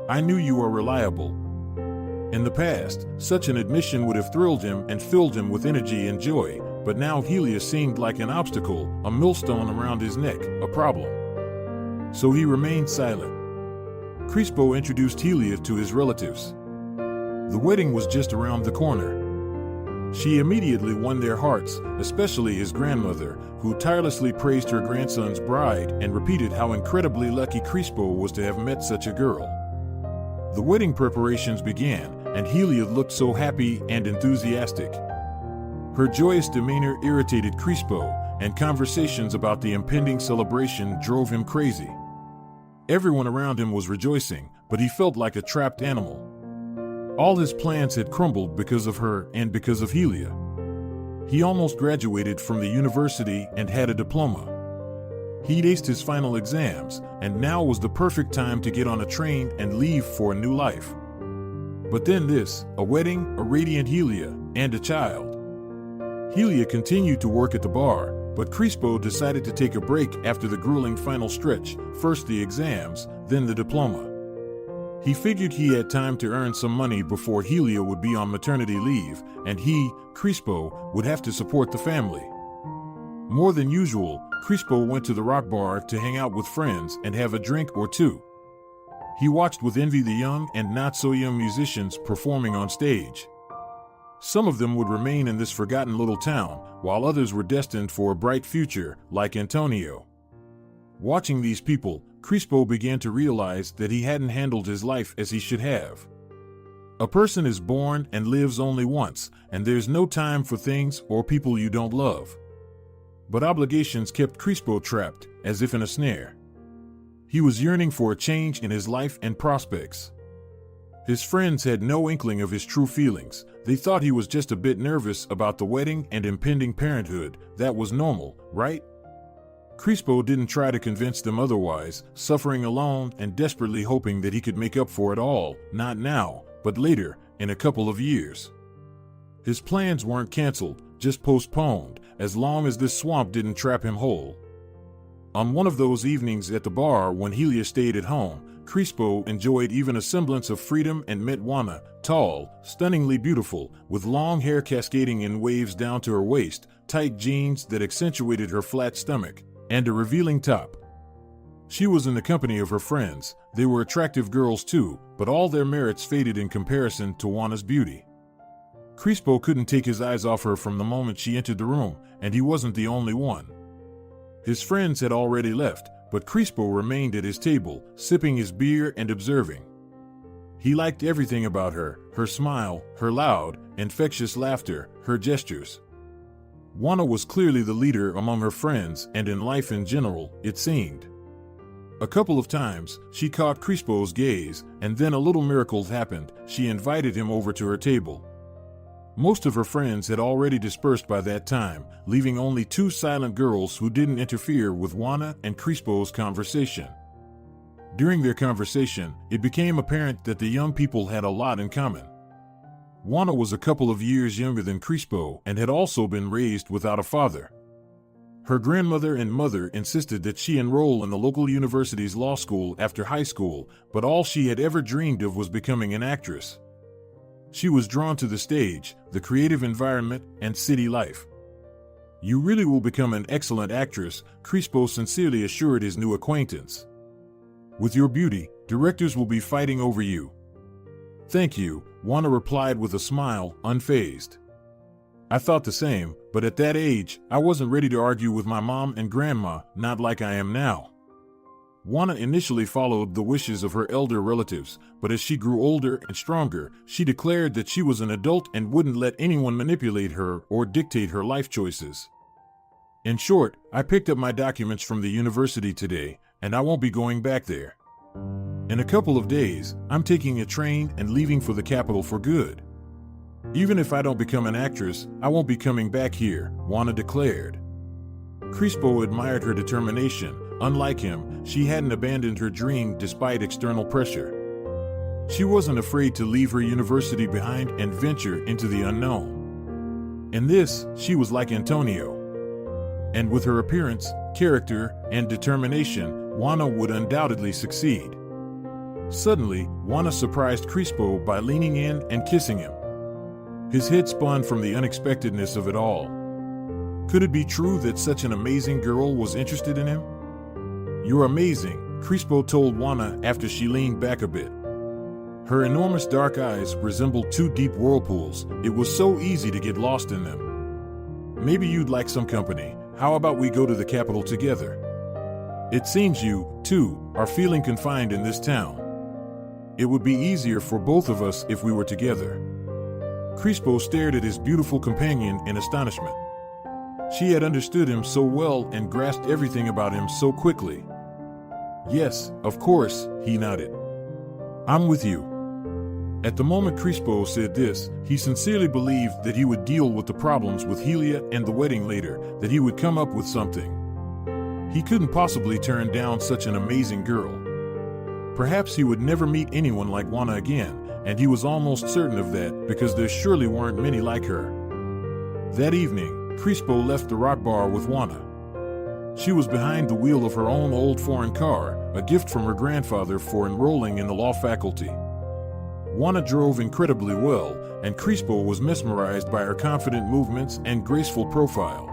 I knew you were reliable. In the past, such an admission would have thrilled him and filled him with energy and joy, but now Helia seemed like an obstacle, a millstone around his neck, a problem. So he remained silent. Crispo introduced Helia to his relatives. The wedding was just around the corner. She immediately won their hearts, especially his grandmother, who tirelessly praised her grandson's bride and repeated how incredibly lucky Crispo was to have met such a girl. The wedding preparations began, and Helia looked so happy and enthusiastic. Her joyous demeanor irritated Crispo, and conversations about the impending celebration drove him crazy. Everyone around him was rejoicing, but he felt like a trapped animal. All his plans had crumbled because of her and because of Helia. He almost graduated from the university and had a diploma. He'd aced his final exams, and now was the perfect time to get on a train and leave for a new life. But then this, a wedding, a radiant Helia, and a child. Helia continued to work at the bar, but Crispo decided to take a break after the grueling final stretch, first the exams, then the diploma. He figured he had time to earn some money before Helia would be on maternity leave, and he, Crispo, would have to support the family. More than usual, Crispo went to the rock bar to hang out with friends and have a drink or two. He watched with envy the young and not-so-young musicians performing on stage. Some of them would remain in this forgotten little town, while others were destined for a bright future, like Antonio. Watching these people, Crispo began to realize that he hadn't handled his life as he should have. A person is born and lives only once, and there's no time for things or people you don't love. But obligations kept Crispo trapped, as if in a snare. He was yearning for a change in his life and prospects. His friends had no inkling of his true feelings. They thought he was just a bit nervous about the wedding and impending parenthood. That was normal, right? Crispo didn't try to convince them otherwise, suffering alone and desperately hoping that he could make up for it all, not now, but later, in a couple of years. His plans weren't canceled, just postponed, as long as this swamp didn't trap him whole. On one of those evenings at the bar when Helia stayed at home, Crispo enjoyed even a semblance of freedom and met Juana, tall, stunningly beautiful, with long hair cascading in waves down to her waist, tight jeans that accentuated her flat stomach, and a revealing top. She was in the company of her friends. They were attractive girls too, but all their merits faded in comparison to Juana's beauty. Crispo couldn't take his eyes off her from the moment she entered the room, and he wasn't the only one. His friends had already left, but Crispo remained at his table, sipping his beer and observing. He liked everything about her, her smile, her loud, infectious laughter, her gestures. Juana was clearly the leader among her friends and in life in general, it seemed. A couple of times, she caught Crispo's gaze, and then a little miracle happened. She invited him over to her table. Most of her friends had already dispersed by that time, leaving only two silent girls who didn't interfere with Juana and Crispo's conversation. During their conversation, it became apparent that the young people had a lot in common. Juana was a couple of years younger than Crispo and had also been raised without a father. Her grandmother and mother insisted that she enroll in the local university's law school after high school, but all she had ever dreamed of was becoming an actress. She was drawn to the stage, the creative environment, and city life. "You really will become an excellent actress," Crispo sincerely assured his new acquaintance. "With your beauty, directors will be fighting over you." "Thank you," Juana replied with a smile, unfazed. "I thought the same, but at that age, I wasn't ready to argue with my mom and grandma, not like I am now." Juana initially followed the wishes of her elder relatives, but as she grew older and stronger, she declared that she was an adult and wouldn't let anyone manipulate her or dictate her life choices. "In short, I picked up my documents from the university today, and I won't be going back there. In a couple of days, I'm taking a train and leaving for the capital for good. Even if I don't become an actress, I won't be coming back here," Juana declared. Crispo admired her determination. Unlike him, she hadn't abandoned her dream despite external pressure. She wasn't afraid to leave her university behind and venture into the unknown. In this, she was like Antonio. And with her appearance, character, and determination, Juana would undoubtedly succeed. Suddenly, Juana surprised Crispo by leaning in and kissing him. His head spun from the unexpectedness of it all. Could it be true that such an amazing girl was interested in him? "You're amazing," Crispo told Juana after she leaned back a bit. Her enormous dark eyes resembled two deep whirlpools. It was so easy to get lost in them. "Maybe you'd like some company. How about we go to the capital together? It seems you, too, are feeling confined in this town. It would be easier for both of us if we were together." Crispo stared at his beautiful companion in astonishment. She had understood him so well and grasped everything about him so quickly. "Yes, of course," he nodded. "I'm with you." At the moment Crispo said this, he sincerely believed that he would deal with the problems with Helia and the wedding later, that he would come up with something. He couldn't possibly turn down such an amazing girl. Perhaps he would never meet anyone like Juana again, and he was almost certain of that because there surely weren't many like her. That evening, Crispo left the rock bar with Juana. She was behind the wheel of her own old foreign car, a gift from her grandfather for enrolling in the law faculty. Juana drove incredibly well, and Crispo was mesmerized by her confident movements and graceful profile.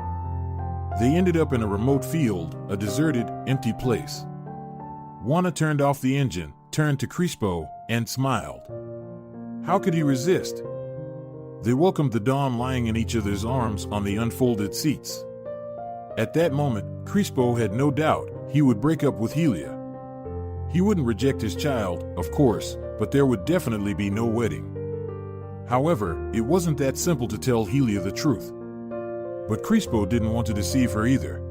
They ended up in a remote field, a deserted, empty place. Juana turned off the engine, turned to Crispo, and smiled. How could he resist? They welcomed the dawn lying in each other's arms on the unfolded seats. At that moment, Crispo had no doubt he would break up with Helia. He wouldn't reject his child, of course, but there would definitely be no wedding. However, it wasn't that simple to tell Helia the truth. But Crispo didn't want to deceive her either.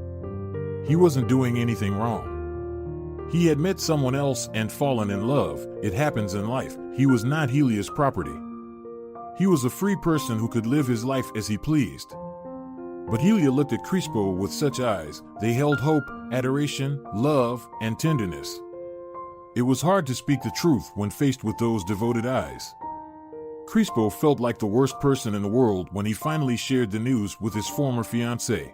He wasn't doing anything wrong. He had met someone else and fallen in love. It happens in life. He was not Helia's property. He was a free person who could live his life as he pleased. But Helia looked at Crispo with such eyes. They held hope, adoration, love, and tenderness. It was hard to speak the truth when faced with those devoted eyes. Crispo felt like the worst person in the world when he finally shared the news with his former fiancée.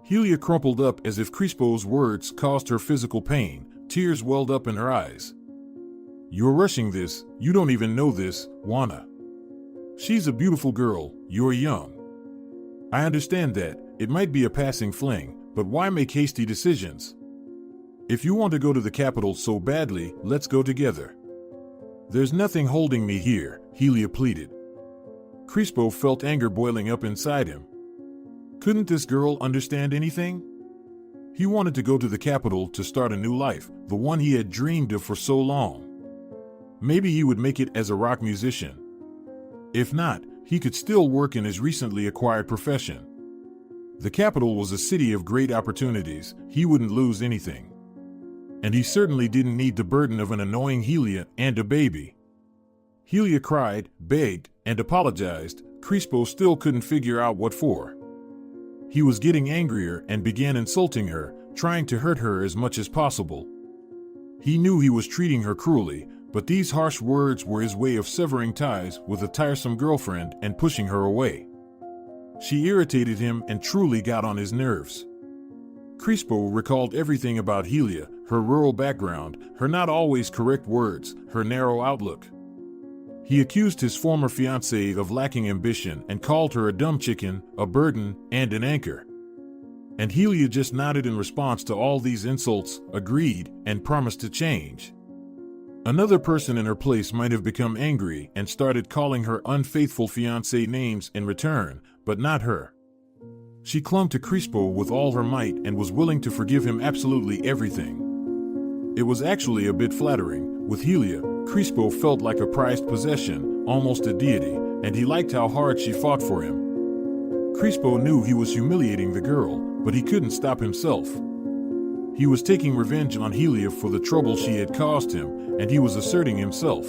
Helia crumpled up as if Crispo's words caused her physical pain. Tears welled up in her eyes. "You're rushing this. You don't even know this, Juana. She's a beautiful girl. You're young. I understand that. It might be a passing fling, but why make hasty decisions? If you want to go to the capital so badly, let's go together." "There's nothing holding me here," Helia pleaded. Crispo felt anger boiling up inside him. Couldn't this girl understand anything? He wanted to go to the capital to start a new life, the one he had dreamed of for so long. Maybe he would make it as a rock musician. If not, he could still work in his recently acquired profession. The capital was a city of great opportunities. He wouldn't lose anything. And he certainly didn't need the burden of an annoying Helia and a baby. Helia cried, begged, and apologized. Crispo still couldn't figure out what for. He was getting angrier and began insulting her, trying to hurt her as much as possible. He knew he was treating her cruelly, but these harsh words were his way of severing ties with a tiresome girlfriend and pushing her away. She irritated him and truly got on his nerves. Crispo recalled everything about Helia, her rural background, her not always correct words, her narrow outlook. He accused his former fiancée of lacking ambition and called her a dumb chicken, a burden, and an anchor. And Helia just nodded in response to all these insults, agreed, and promised to change. Another person in her place might have become angry and started calling her unfaithful fiancé names in return, but not her. She clung to Crispo with all her might and was willing to forgive him absolutely everything. It was actually a bit flattering. With Helia, Crispo felt like a prized possession, almost a deity, and he liked how hard she fought for him. Crispo knew he was humiliating the girl, but he couldn't stop himself. He was taking revenge on Helia for the trouble she had caused him, and he was asserting himself.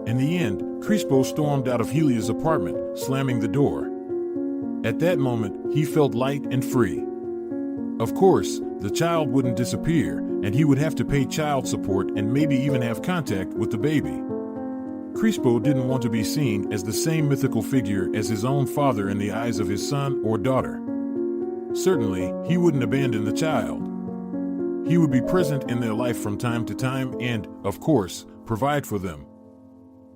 In the end, Crispo stormed out of Helia's apartment, slamming the door. At that moment, he felt light and free. Of course, the child wouldn't disappear, and he would have to pay child support and maybe even have contact with the baby. Crispo didn't want to be seen as the same mythical figure as his own father in the eyes of his son or daughter. Certainly, he wouldn't abandon the child. He would be present in their life from time to time and, of course, provide for them.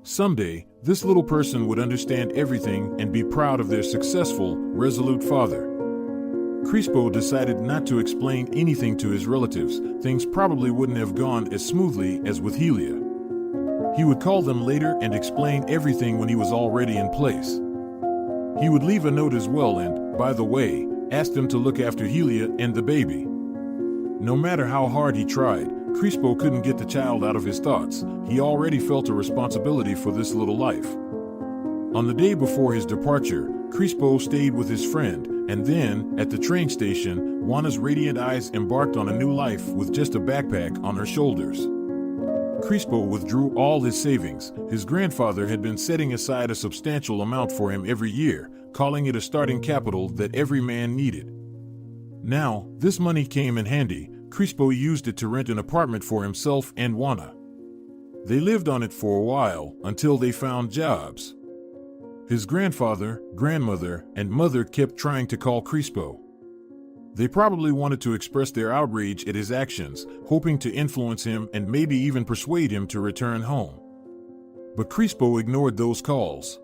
Someday, this little person would understand everything and be proud of their successful, resolute father. Crispo decided not to explain anything to his relatives. Things probably wouldn't have gone as smoothly as with Helia. He would call them later and explain everything when he was already in place. He would leave a note as well and, by the way, ask them to look after Helia and the baby. No matter how hard he tried, Crispo couldn't get the child out of his thoughts. He already felt a responsibility for this little life. On the day before his departure, Crispo stayed with his friend, and then, at the train station, Juana's radiant eyes embarked on a new life with just a backpack on her shoulders. Crispo withdrew all his savings. His grandfather had been setting aside a substantial amount for him every year, calling it a starting capital that every man needed. Now, this money came in handy. Crispo used it to rent an apartment for himself and Juana. They lived on it for a while, until they found jobs. His grandfather, grandmother, and mother kept trying to call Crispo. They probably wanted to express their outrage at his actions, hoping to influence him and maybe even persuade him to return home. But Crispo ignored those calls.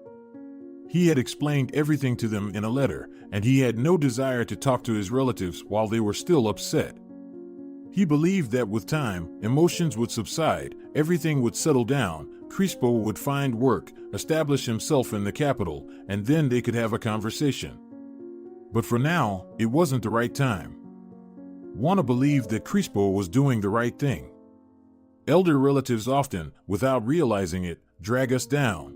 He had explained everything to them in a letter, and he had no desire to talk to his relatives while they were still upset. He believed that with time, emotions would subside, everything would settle down, Crispo would find work, establish himself in the capital, and then they could have a conversation. But for now, it wasn't the right time. Juana believed that Crispo was doing the right thing. Elder relatives often, without realizing it, drag us down.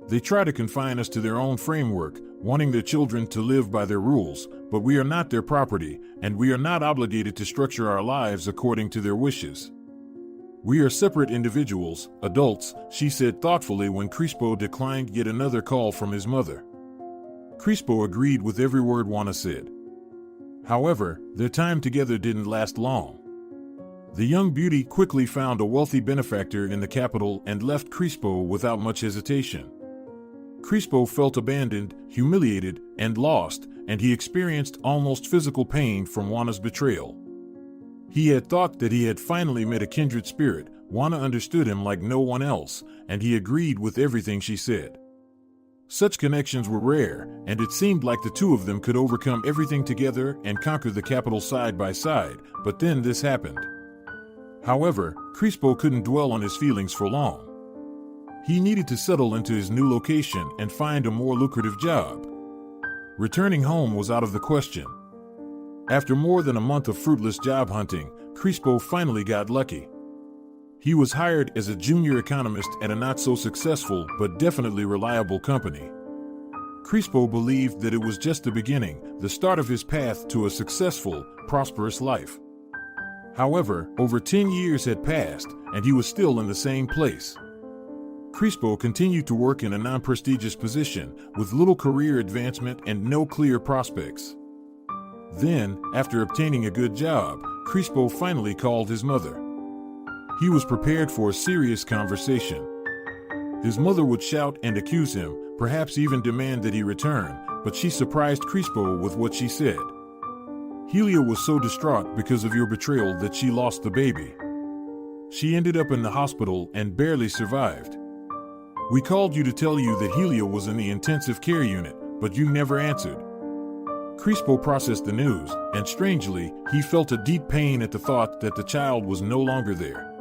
They try to confine us to their own framework, wanting their children to live by their rules, but we are not their property, and we are not obligated to structure our lives according to their wishes. We are separate individuals, adults, she said thoughtfully when Crispo declined yet another call from his mother. Crispo agreed with every word Juana said. However, their time together didn't last long. The young beauty quickly found a wealthy benefactor in the capital and left Crispo without much hesitation. Crispo felt abandoned, humiliated, and lost, and he experienced almost physical pain from Juana's betrayal. He had thought that he had finally met a kindred spirit. Juana understood him like no one else, and he agreed with everything she said. Such connections were rare, and it seemed like the two of them could overcome everything together and conquer the capital side by side, but then this happened. However, Crispo couldn't dwell on his feelings for long. He needed to settle into his new location and find a more lucrative job. Returning home was out of the question. After more than a month of fruitless job hunting, Crispo finally got lucky. He was hired as a junior economist at a not-so-successful but definitely reliable company. Crispo believed that it was just the beginning, the start of his path to a successful, prosperous life. However, over 10 years had passed, and he was still in the same place. Crispo continued to work in a non-prestigious position, with little career advancement and no clear prospects. Then, after obtaining a good job, Crispo finally called his mother. He was prepared for a serious conversation. His mother would shout and accuse him, perhaps even demand that he return, but she surprised Crispo with what she said. Helia was so distraught because of your betrayal that she lost the baby. She ended up in the hospital and barely survived. We called you to tell you that Helia was in the intensive care unit, but you never answered. Crispo processed the news, and strangely, he felt a deep pain at the thought that the child was no longer there.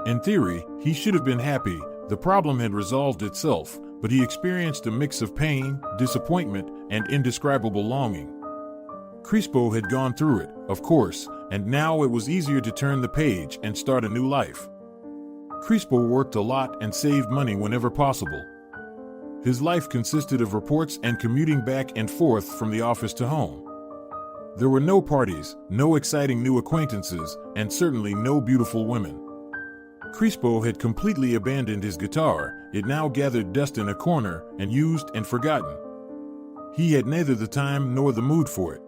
In theory, he should have been happy. The problem had resolved itself, but he experienced a mix of pain, disappointment, and indescribable longing. Crispo had gone through it, of course, and now it was easier to turn the page and start a new life. Crispo worked a lot and saved money whenever possible. His life consisted of reports and commuting back and forth from the office to home. There were no parties, no exciting new acquaintances, and certainly no beautiful women. Crispo had completely abandoned his guitar. It now gathered dust in a corner and used and forgotten. He had neither the time nor the mood for it.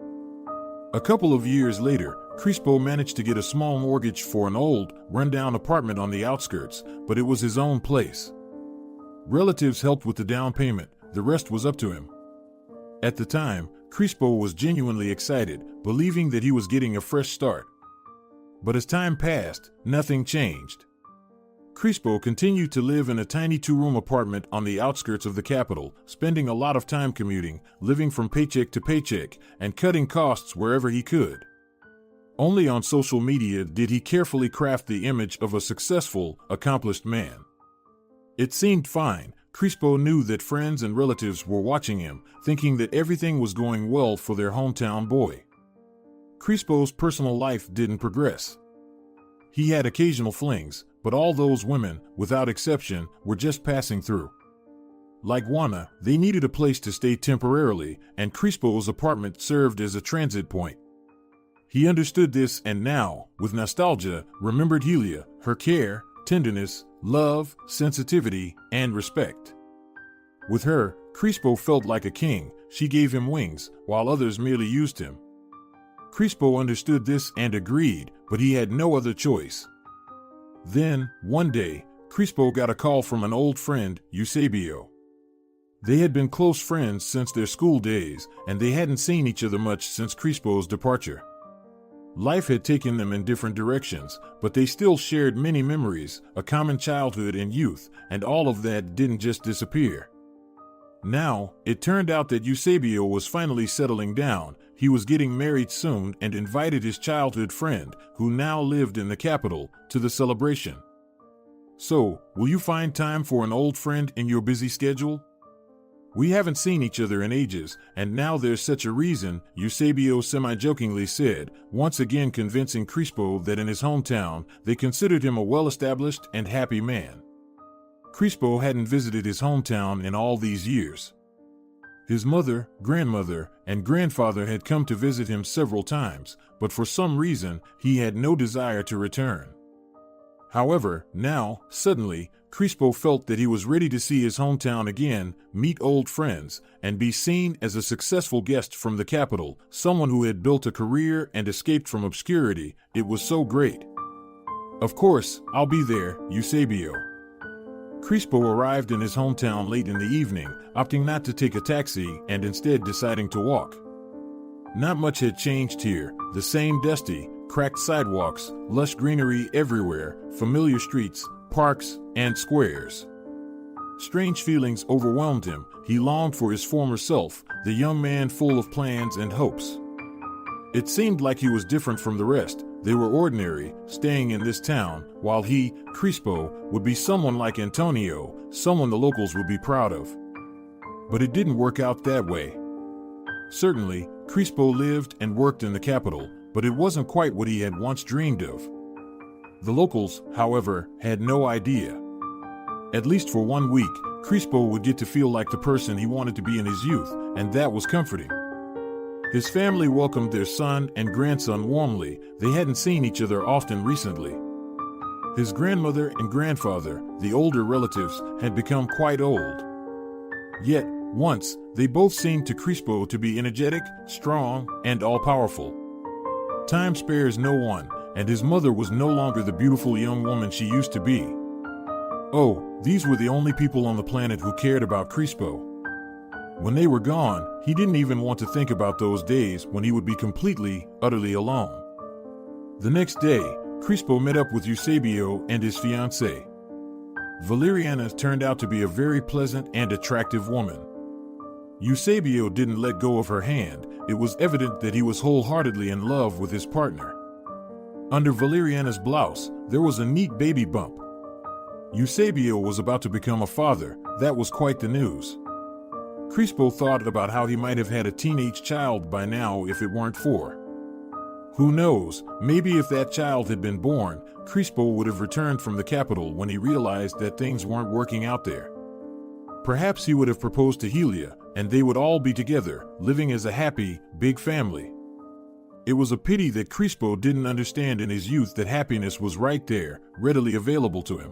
A couple of years later, Crispo managed to get a small mortgage for an old, run-down apartment on the outskirts, but it was his own place. Relatives helped with the down payment, the rest was up to him. At the time, Crispo was genuinely excited, believing that he was getting a fresh start. But as time passed, nothing changed. Crispo continued to live in a tiny two-room apartment on the outskirts of the capital, spending a lot of time commuting, living from paycheck to paycheck, and cutting costs wherever he could. Only on social media did he carefully craft the image of a successful, accomplished man. It seemed fine. Crispo knew that friends and relatives were watching him, thinking that everything was going well for their hometown boy. Crispo's personal life didn't progress. He had occasional flings, but all those women, without exception, were just passing through. Like Juana, they needed a place to stay temporarily, and Crispo's apartment served as a transit point. He understood this and now, with nostalgia, remembered Helia, her care, tenderness, love, sensitivity, and respect. With her, Crispo felt like a king. She gave him wings, while others merely used him. Crispo understood this and agreed, but he had no other choice. Then, one day, Crispo got a call from an old friend, Eusebio. They had been close friends since their school days, and they hadn't seen each other much since Crispo's departure. Life had taken them in different directions, but they still shared many memories, a common childhood and youth, and all of that didn't just disappear. Now, it turned out that Eusebio was finally settling down. He was getting married soon and invited his childhood friend, who now lived in the capital, to the celebration. So, will you find time for an old friend in your busy schedule? We haven't seen each other in ages, and now there's such a reason, Eusebio semi-jokingly said, once again convincing Crispo that in his hometown, they considered him a well-established and happy man. Crispo hadn't visited his hometown in all these years. His mother, grandmother, and grandfather had come to visit him several times, but for some reason, he had no desire to return. However, now, suddenly, Crispo felt that he was ready to see his hometown again, meet old friends, and be seen as a successful guest from the capital, someone who had built a career and escaped from obscurity. It was so great. Of course, I'll be there, Eusebio. Crispo arrived in his hometown late in the evening, opting not to take a taxi and instead deciding to walk. Not much had changed here, the same dusty, cracked sidewalks, lush greenery everywhere, familiar streets, parks, and squares. Strange feelings overwhelmed him. He longed for his former self, the young man full of plans and hopes. It seemed like he was different from the rest. They were ordinary, staying in this town, while he, Crispo, would be someone like Antonio, someone the locals would be proud of. But it didn't work out that way. Certainly, Crispo lived and worked in the capital, but it wasn't quite what he had once dreamed of. The locals, however, had no idea. At least for 1 week, Crispo would get to feel like the person he wanted to be in his youth, and that was comforting. His family welcomed their son and grandson warmly. They hadn't seen each other often recently. His grandmother and grandfather, the older relatives, had become quite old. Yet, once, they both seemed to Crispo to be energetic, strong, and all-powerful. Time spares no one, and his mother was no longer the beautiful young woman she used to be. Oh, these were the only people on the planet who cared about Crispo. When they were gone, he didn't even want to think about those days when he would be completely, utterly alone. The next day, Crispo met up with Eusebio and his fiancée. Valeriana turned out to be a very pleasant and attractive woman. Eusebio didn't let go of her hand. It was evident that he was wholeheartedly in love with his partner. Under Valeriana's blouse, there was a neat baby bump. Eusebio was about to become a father. That was quite the news. Crispo thought about how he might have had a teenage child by now if it weren't for. Who knows, maybe if that child had been born, Crispo would have returned from the capital when he realized that things weren't working out there. Perhaps he would have proposed to Helia, and they would all be together, living as a happy, big family. It was a pity that Crispo didn't understand in his youth that happiness was right there, readily available to him.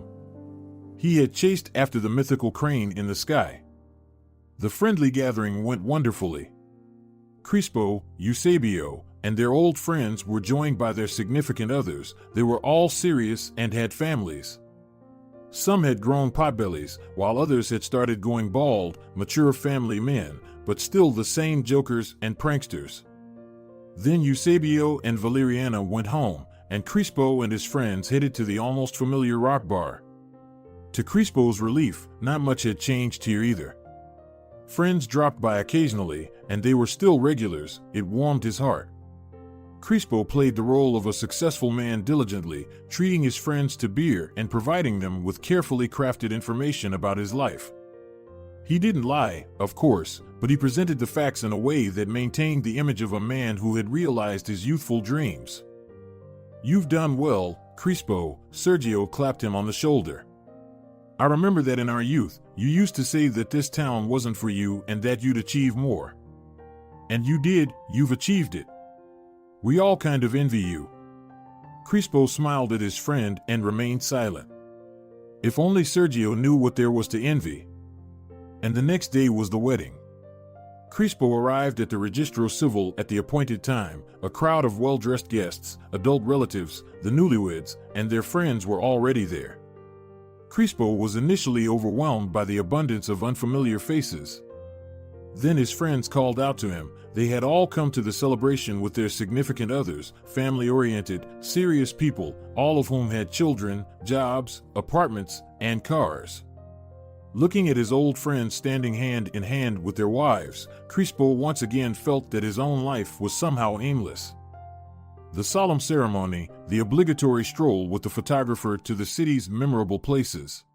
He had chased after the mythical crane in the sky. The friendly gathering went wonderfully. Crispo, Eusebio, and their old friends were joined by their significant others. They were all serious and had families. Some had grown potbellies, while others had started going bald, mature family men, but still the same jokers and pranksters. Then Eusebio and Valeriana went home, and Crispo and his friends headed to the almost familiar rock bar. To Crispo's relief, not much had changed here either. Friends dropped by occasionally, and they were still regulars. It warmed his heart. Crispo played the role of a successful man diligently, treating his friends to beer and providing them with carefully crafted information about his life. He didn't lie, of course, but he presented the facts in a way that maintained the image of a man who had realized his youthful dreams. "You've done well, Crispo," Sergio clapped him on the shoulder. "I remember that in our youth, you used to say that this town wasn't for you and that you'd achieve more. And you did, you've achieved it. We all kind of envy you." Crispo smiled at his friend and remained silent. If only Sergio knew what there was to envy. And the next day was the wedding. Crispo arrived at the Registro Civil at the appointed time. A crowd of well-dressed guests, adult relatives, the newlyweds, and their friends were already there. Crispo was initially overwhelmed by the abundance of unfamiliar faces. Then his friends called out to him. They had all come to the celebration with their significant others, family-oriented, serious people, all of whom had children, jobs, apartments, and cars. Looking at his old friends standing hand in hand with their wives, Crispo once again felt that his own life was somehow aimless. The solemn ceremony, the obligatory stroll with the photographer to the city's memorable places.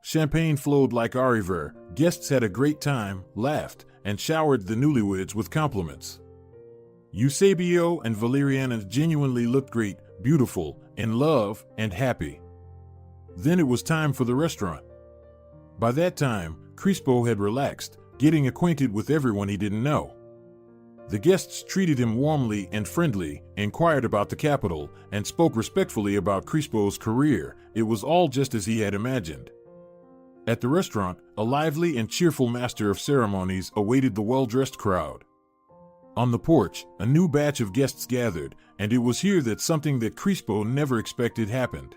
Champagne flowed like a river, guests had a great time, laughed, and showered the newlyweds with compliments. Eusebio and Valeriana genuinely looked great, beautiful, in love, and happy. Then it was time for the restaurant. By that time, Crispo had relaxed, getting acquainted with everyone he didn't know. The guests treated him warmly and friendly, inquired about the capital, and spoke respectfully about Crispo's career. It was all just as he had imagined. At the restaurant, a lively and cheerful master of ceremonies awaited the well-dressed crowd. On the porch, a new batch of guests gathered, and it was here that something that Crispo never expected happened.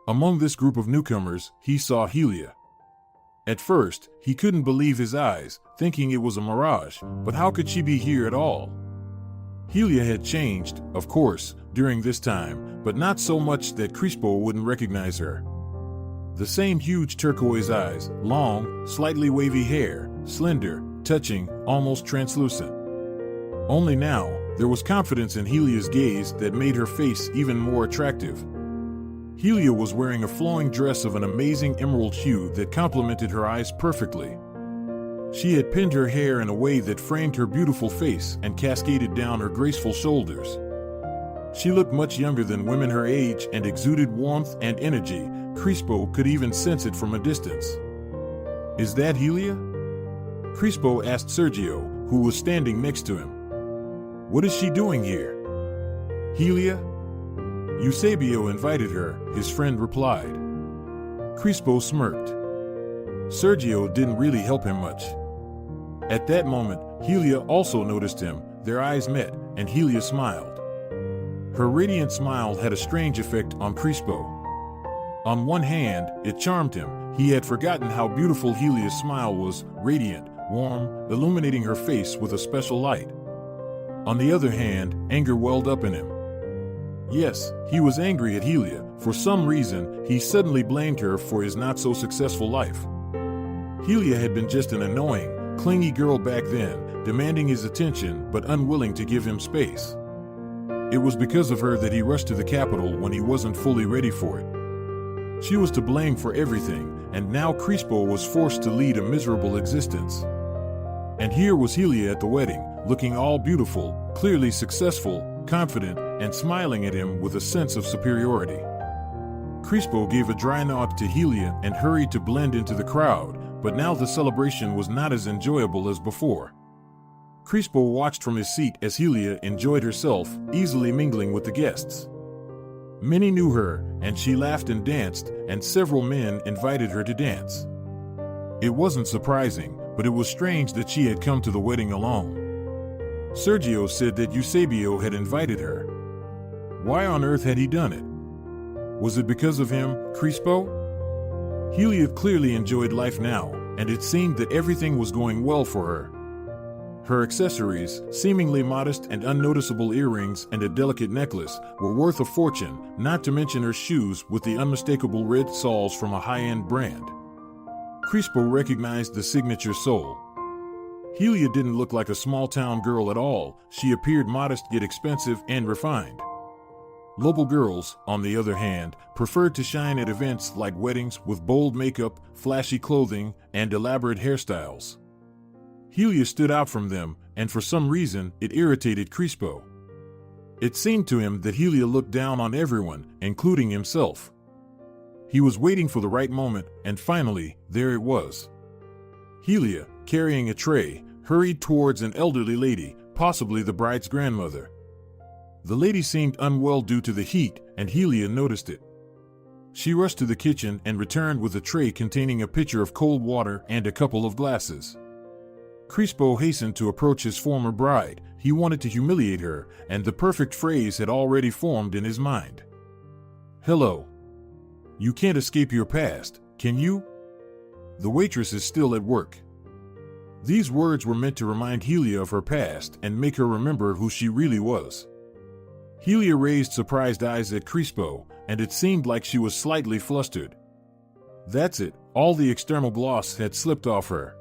Among this group of newcomers, he saw Helia. At first, he couldn't believe his eyes, thinking it was a mirage, but how could she be here at all? Helia had changed, of course, during this time, but not so much that Crispo wouldn't recognize her. The same huge turquoise eyes, long, slightly wavy hair, slender, touching, almost translucent. Only now, there was confidence in Helia's gaze that made her face even more attractive. Helia was wearing a flowing dress of an amazing emerald hue that complemented her eyes perfectly. She had pinned her hair in a way that framed her beautiful face and cascaded down her graceful shoulders. She looked much younger than women her age and exuded warmth and energy. Crispo could even sense it from a distance. "Is that Helia?" Crispo asked Sergio, who was standing next to him. "What is she doing here?" "Helia? Eusebio invited her," his friend replied. Crispo smirked. Sergio didn't really help him much. At that moment, Helia also noticed him. Their eyes met, and Helia smiled. Her radiant smile had a strange effect on Crispo. On one hand, it charmed him. He had forgotten how beautiful Helia's smile was, radiant, warm, illuminating her face with a special light. On the other hand, anger welled up in him. Yes, he was angry at Helia. For some reason, he suddenly blamed her for his not-so-successful life. Helia had been just an annoying, clingy girl back then, demanding his attention but unwilling to give him space. It was because of her that he rushed to the capital when he wasn't fully ready for it. She was to blame for everything, and now Crispo was forced to lead a miserable existence. And here was Helia at the wedding, looking all beautiful, clearly successful, confident, and smiling at him with a sense of superiority. Crispo gave a dry nod to Helia and hurried to blend into the crowd, but now the celebration was not as enjoyable as before. Crispo watched from his seat as Helia enjoyed herself, easily mingling with the guests. Many knew her, and she laughed and danced, and several men invited her to dance. It wasn't surprising, but it was strange that she had come to the wedding alone. Sergio said that Eusebio had invited her. Why on earth had he done it? Was it because of him, Crispo? Helia clearly enjoyed life now, and it seemed that everything was going well for her. Her accessories, seemingly modest and unnoticeable earrings and a delicate necklace, were worth a fortune, not to mention her shoes with the unmistakable red soles from a high-end brand. Crispo recognized the signature sole. Helia didn't look like a small-town girl at all. She appeared modest yet expensive and refined. Local girls, on the other hand, preferred to shine at events like weddings with bold makeup, flashy clothing, and elaborate hairstyles. Helia stood out from them, and for some reason, it irritated Crispo. It seemed to him that Helia looked down on everyone, including himself. He was waiting for the right moment, and finally, there it was. Helia, carrying a tray, hurried towards an elderly lady, possibly the bride's grandmother. The lady seemed unwell due to the heat, and Helia noticed it. She rushed to the kitchen and returned with a tray containing a pitcher of cold water and a couple of glasses. Crispo hastened to approach his former bride. He wanted to humiliate her, and the perfect phrase had already formed in his mind. "Hello. You can't escape your past, can you? The waitress is still at work." These words were meant to remind Helia of her past and make her remember who she really was. Helia raised surprised eyes at Crispo, and it seemed like she was slightly flustered. That's it, all the external gloss had slipped off her.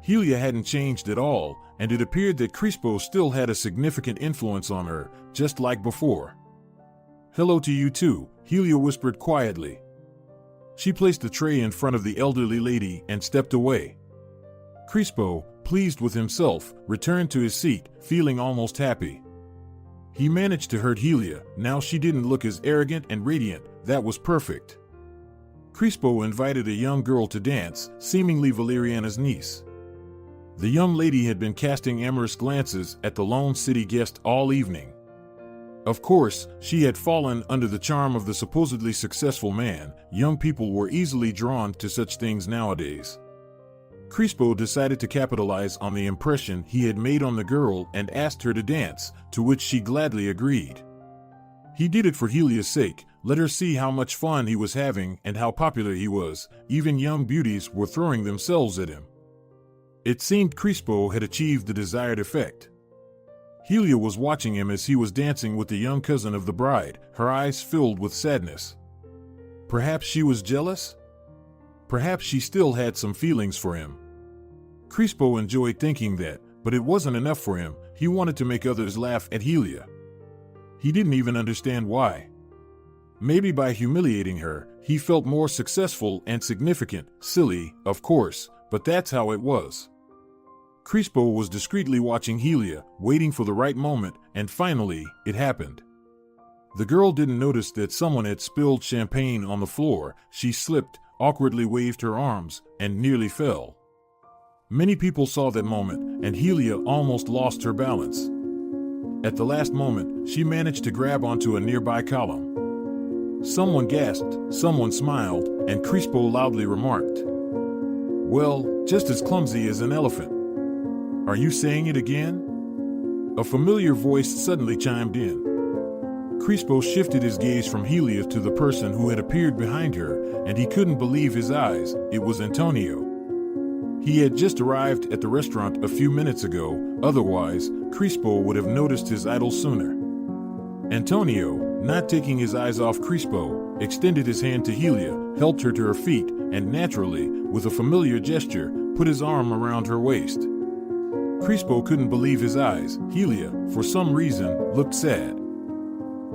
Helia hadn't changed at all, and it appeared that Crispo still had a significant influence on her, just like before. "Hello to you too," Helia whispered quietly. She placed the tray in front of the elderly lady and stepped away. Crispo, pleased with himself, returned to his seat, feeling almost happy. He managed to hurt Helia. Now she didn't look as arrogant and radiant. That was perfect. Crispo invited a young girl to dance, seemingly Valeriana's niece. The young lady had been casting amorous glances at the lone city guest all evening. Of course, she had fallen under the charm of the supposedly successful man. Young people were easily drawn to such things nowadays. Crispo decided to capitalize on the impression he had made on the girl and asked her to dance, to which she gladly agreed. He did it for Helia's sake, let her see how much fun he was having and how popular he was. Even young beauties were throwing themselves at him. It seemed Crispo had achieved the desired effect. Helia was watching him as he was dancing with the young cousin of the bride, her eyes filled with sadness. Perhaps she was jealous? Perhaps she still had some feelings for him. Crispo enjoyed thinking that, but it wasn't enough for him. He wanted to make others laugh at Helia. He didn't even understand why. Maybe by humiliating her, he felt more successful and significant. Silly, of course, but that's how it was. Crispo was discreetly watching Helia, waiting for the right moment, and finally, it happened. The girl didn't notice that someone had spilled champagne on the floor. She slipped, awkwardly waved her arms, and nearly fell. Many people saw that moment, and Helia almost lost her balance. At the last moment, she managed to grab onto a nearby column. Someone gasped, someone smiled, and Crispo loudly remarked, "Well, just as clumsy as an elephant." "Are you saying it again?" A familiar voice suddenly chimed in. Crispo shifted his gaze from Helia to the person who had appeared behind her, and he couldn't believe his eyes. It was Antonio. He had just arrived at the restaurant a few minutes ago, otherwise, Crispo would have noticed his idol sooner. Antonio, not taking his eyes off Crispo, extended his hand to Helia, helped her to her feet, and naturally, with a familiar gesture, put his arm around her waist. Crispo couldn't believe his eyes. Helia, for some reason, looked sad.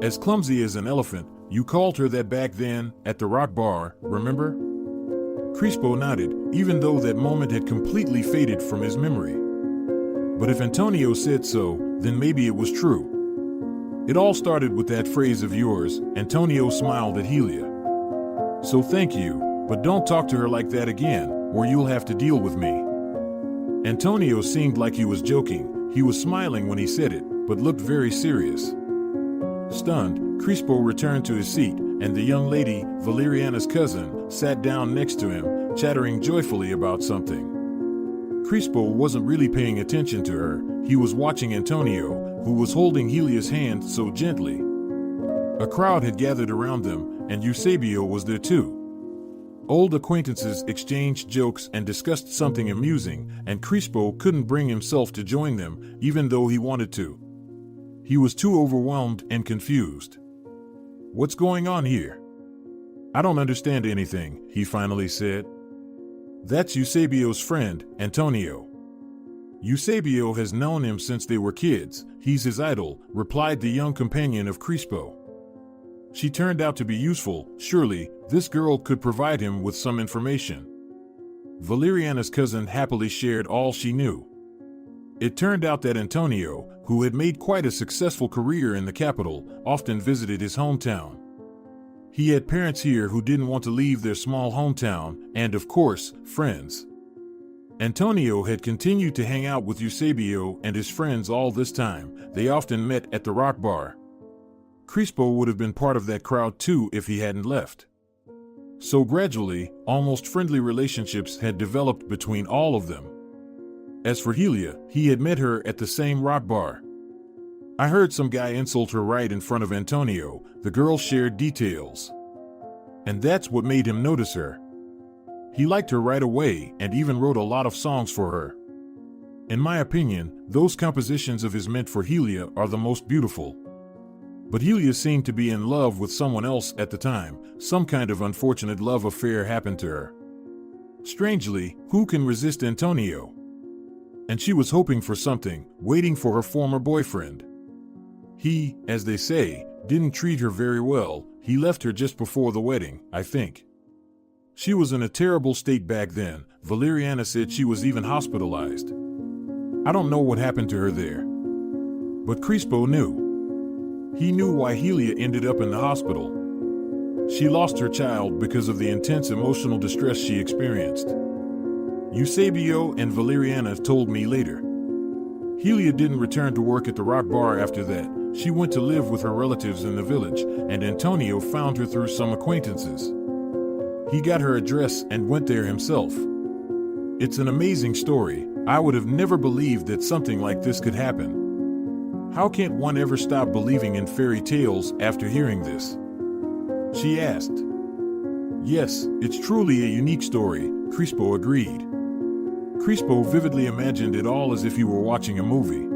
"As clumsy as an elephant, you called her that back then, at the rock bar, remember?" Crispo nodded, even though that moment had completely faded from his memory. But if Antonio said so, then maybe it was true. "It all started with that phrase of yours." Antonio smiled at Helia. "So thank you, but don't talk to her like that again, or you'll have to deal with me." Antonio seemed like he was joking. He was smiling when he said it, but looked very serious. Stunned, Crispo returned to his seat, and the young lady, Valeriana's cousin, sat down next to him, chattering joyfully about something. Crispo wasn't really paying attention to her. He was watching Antonio, who was holding Helia's hand so gently. A crowd had gathered around them, and Eusebio was there too. Old acquaintances exchanged jokes and discussed something amusing, and Crispo couldn't bring himself to join them, even though he wanted to. He was too overwhelmed and confused. "What's going on here? I don't understand anything," he finally said. "That's Eusebio's friend, Antonio. Eusebio has known him since they were kids. He's his idol," replied the young companion of Crispo. She turned out to be useful. Surely, this girl could provide him with some information. Valeriana's cousin happily shared all she knew. It turned out that Antonio, who had made quite a successful career in the capital, often visited his hometown. He had parents here who didn't want to leave their small hometown, and of course, friends. Antonio had continued to hang out with Eusebio and his friends all this time. They often met at the rock bar. Crispo would have been part of that crowd too if he hadn't left. So gradually, almost friendly relationships had developed between all of them. As for Helia, he had met her at the same rock bar. "I heard some guy insult her right in front of Antonio," the girl shared details. "And that's what made him notice her. He liked her right away and even wrote a lot of songs for her. In my opinion, those compositions of his meant for Helia are the most beautiful. But Helia seemed to be in love with someone else at the time. Some kind of unfortunate love affair happened to her. Strangely, who can resist Antonio? And she was hoping for something, waiting for her former boyfriend. He, as they say, didn't treat her very well. He left her just before the wedding, I think. She was in a terrible state back then. Valeriana said she was even hospitalized. I don't know what happened to her there. But Crispo knew. He knew why Helia ended up in the hospital. she lost her child because of the intense emotional distress she experienced. Eusebio and Valeriana told me later. Helia didn't return to work at the rock bar after that. She went to live with her relatives in the village, and Antonio found her through some acquaintances. He got her address and went there himself. It's an amazing story. I would have never believed that something like this could happen. How can't one ever stop believing in fairy tales after hearing this? She asked. Yes, it's truly a unique story, Crispo agreed. Crispo vividly imagined it all as if he were watching a movie.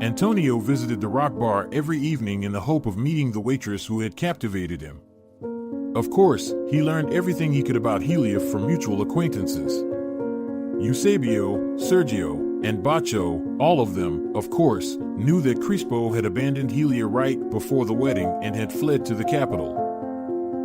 Antonio visited the rock bar every evening in the hope of meeting the waitress who had captivated him. Of course, he learned everything he could about Helia from mutual acquaintances. Eusebio, Sergio, and Bacho, all of them, of course, knew that Crispo had abandoned Helia right before the wedding and had fled to the capital.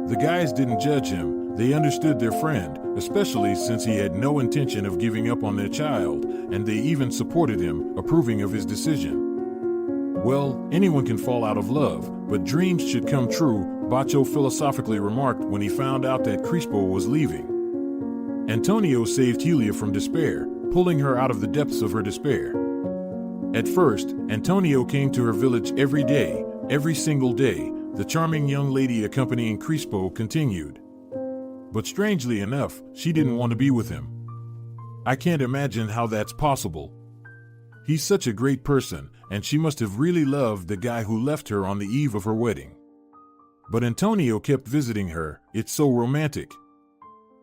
The guys didn't judge him, they understood their friend, especially since he had no intention of giving up on their child, and they even supported him, approving of his decision. Well, anyone can fall out of love, but dreams should come true, Bacho philosophically remarked when he found out that Crispo was leaving. Antonio saved Helia from despair, pulling her out of the depths of her despair. At first, Antonio came to her village every day, every single day, the charming young lady accompanying Crispo continued. But strangely enough, she didn't want to be with him. I can't imagine how that's possible. He's such a great person, and she must have really loved the guy who left her on the eve of her wedding. But Antonio kept visiting her, it's so romantic.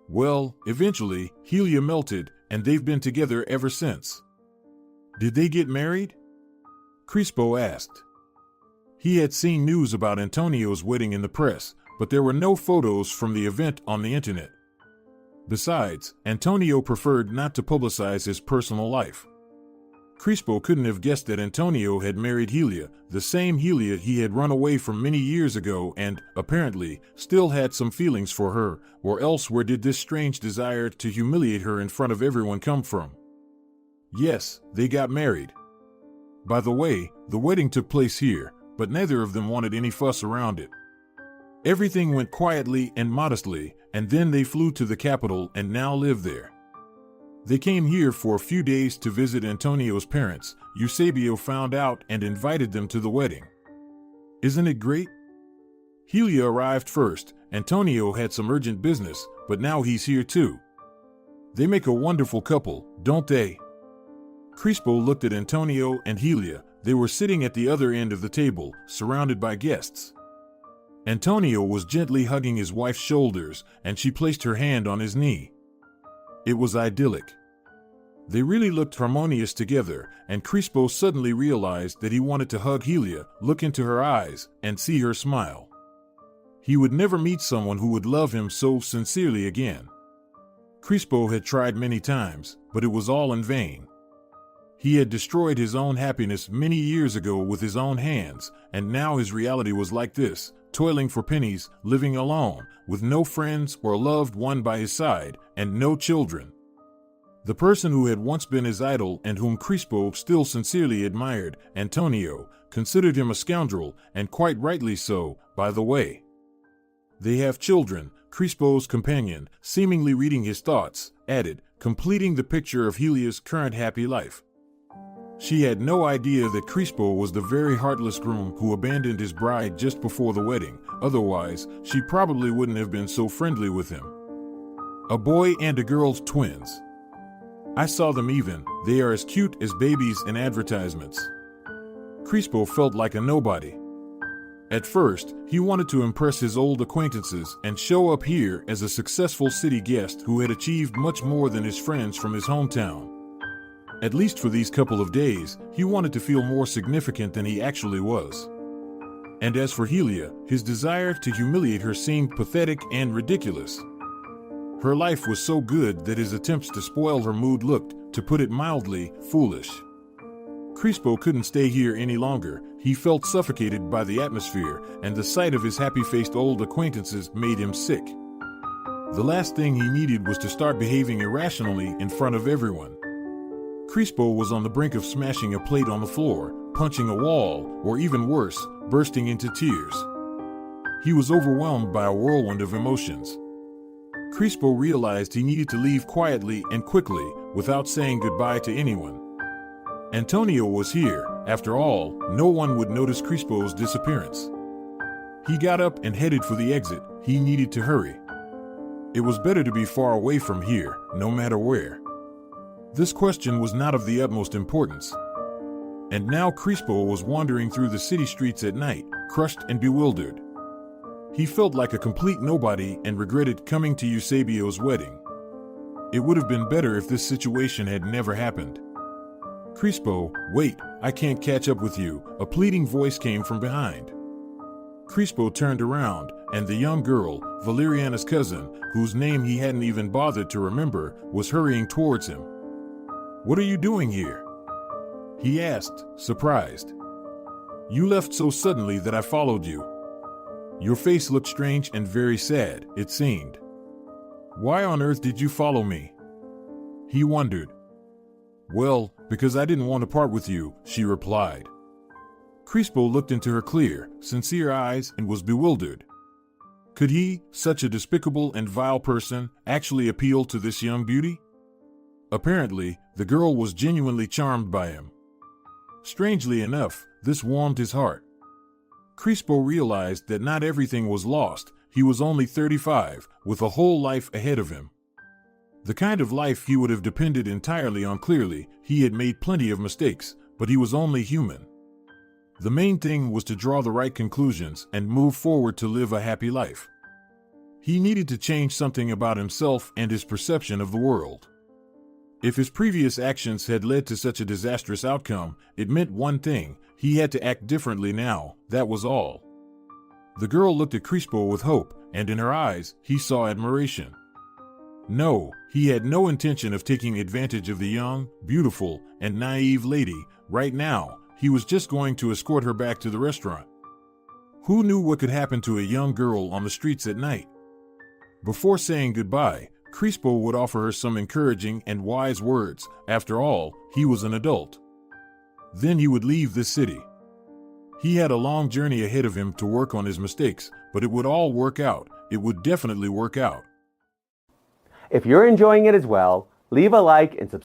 Well, eventually, Helia melted, and they've been together ever since. Did they get married? Crispo asked. He had seen news about Antonio's wedding in the press, but there were no photos from the event on the internet. Besides, Antonio preferred not to publicize his personal life. Crispo couldn't have guessed that Antonio had married Helia, the same Helia he had run away from many years ago and, apparently, still had some feelings for her, or else where did this strange desire to humiliate her in front of everyone come from? Yes, they got married. By the way, the wedding took place here, but neither of them wanted any fuss around it. Everything went quietly and modestly, and then they flew to the capital and now live there. They came here for a few days to visit Antonio's parents. Eusebio found out and invited them to the wedding. Isn't it great? Helia arrived first. Antonio had some urgent business, but now he's here too. They make a wonderful couple, don't they? Crispo looked at Antonio and Helia. They were sitting at the other end of the table, surrounded by guests. Antonio was gently hugging his wife's shoulders, and she placed her hand on his knee. It was idyllic. They really looked harmonious together, and Crispo suddenly realized that he wanted to hug Helia, look into her eyes, and see her smile. He would never meet someone who would love him so sincerely again. Crispo had tried many times, but it was all in vain. He had destroyed his own happiness many years ago with his own hands, and now his reality was like this, toiling for pennies, living alone, with no friends or loved one by his side, and no children. The person who had once been his idol and whom Crispo still sincerely admired, Antonio, considered him a scoundrel, and quite rightly so, by the way. They have children, Crispo's companion, seemingly reading his thoughts, added, completing the picture of Helia's current happy life. She had no idea that Crispo was the very heartless groom who abandoned his bride just before the wedding, otherwise, she probably wouldn't have been so friendly with him. A boy and a girl's twins. I saw them even, they are as cute as babies in advertisements. Crispo felt like a nobody. At first, he wanted to impress his old acquaintances and show up here as a successful city guest who had achieved much more than his friends from his hometown. At least for these couple of days, he wanted to feel more significant than he actually was. And as for Helia, his desire to humiliate her seemed pathetic and ridiculous. Her life was so good that his attempts to spoil her mood looked, to put it mildly, foolish. Crispo couldn't stay here any longer. He felt suffocated by the atmosphere, and the sight of his happy-faced old acquaintances made him sick. The last thing he needed was to start behaving irrationally in front of everyone. Crispo was on the brink of smashing a plate on the floor, punching a wall, or even worse, bursting into tears. He was overwhelmed by a whirlwind of emotions. Crispo realized he needed to leave quietly and quickly, without saying goodbye to anyone. Antonio was here. After all, no one would notice Crispo's disappearance. He got up and headed for the exit. He needed to hurry. It was better to be far away from here, no matter where. This question was not of the utmost importance. And now Crispo was wandering through the city streets at night, crushed and bewildered. He felt like a complete nobody and regretted coming to Eusebio's wedding. It would have been better if this situation had never happened. Crispo, wait, I can't catch up with you, a pleading voice came from behind. Crispo turned around, and the young girl, Valeriana's cousin, whose name he hadn't even bothered to remember, was hurrying towards him. What are you doing here? He asked, surprised. You left so suddenly that I followed you. Your face looked strange and very sad, it seemed. Why on earth did you follow me? He wondered. Well, because I didn't want to part with you, she replied. Crispo looked into her clear, sincere eyes and was bewildered. Could he, such a despicable and vile person, actually appeal to this young beauty? Apparently, the girl was genuinely charmed by him. Strangely enough, this warmed his heart. Crispo realized that not everything was lost. He was only 35, with a whole life ahead of him. The kind of life he would have depended entirely on. Clearly, he had made plenty of mistakes, but he was only human. The main thing was to draw the right conclusions and move forward to live a happy life. He needed to change something about himself and his perception of the world. If his previous actions had led to such a disastrous outcome, it meant one thing: he had to act differently now, that was all. The girl looked at Crispo with hope, and in her eyes, he saw admiration. No, he had no intention of taking advantage of the young, beautiful, and naive lady. Right now, he was just going to escort her back to the restaurant. Who knew what could happen to a young girl on the streets at night? Before saying goodbye, Crispo would offer her some encouraging and wise words. After all, he was an adult. Then he would leave this city. He had a long journey ahead of him to work on his mistakes, but it would all work out. It would definitely work out.
If you're enjoying it as well, leave a like and subscribe.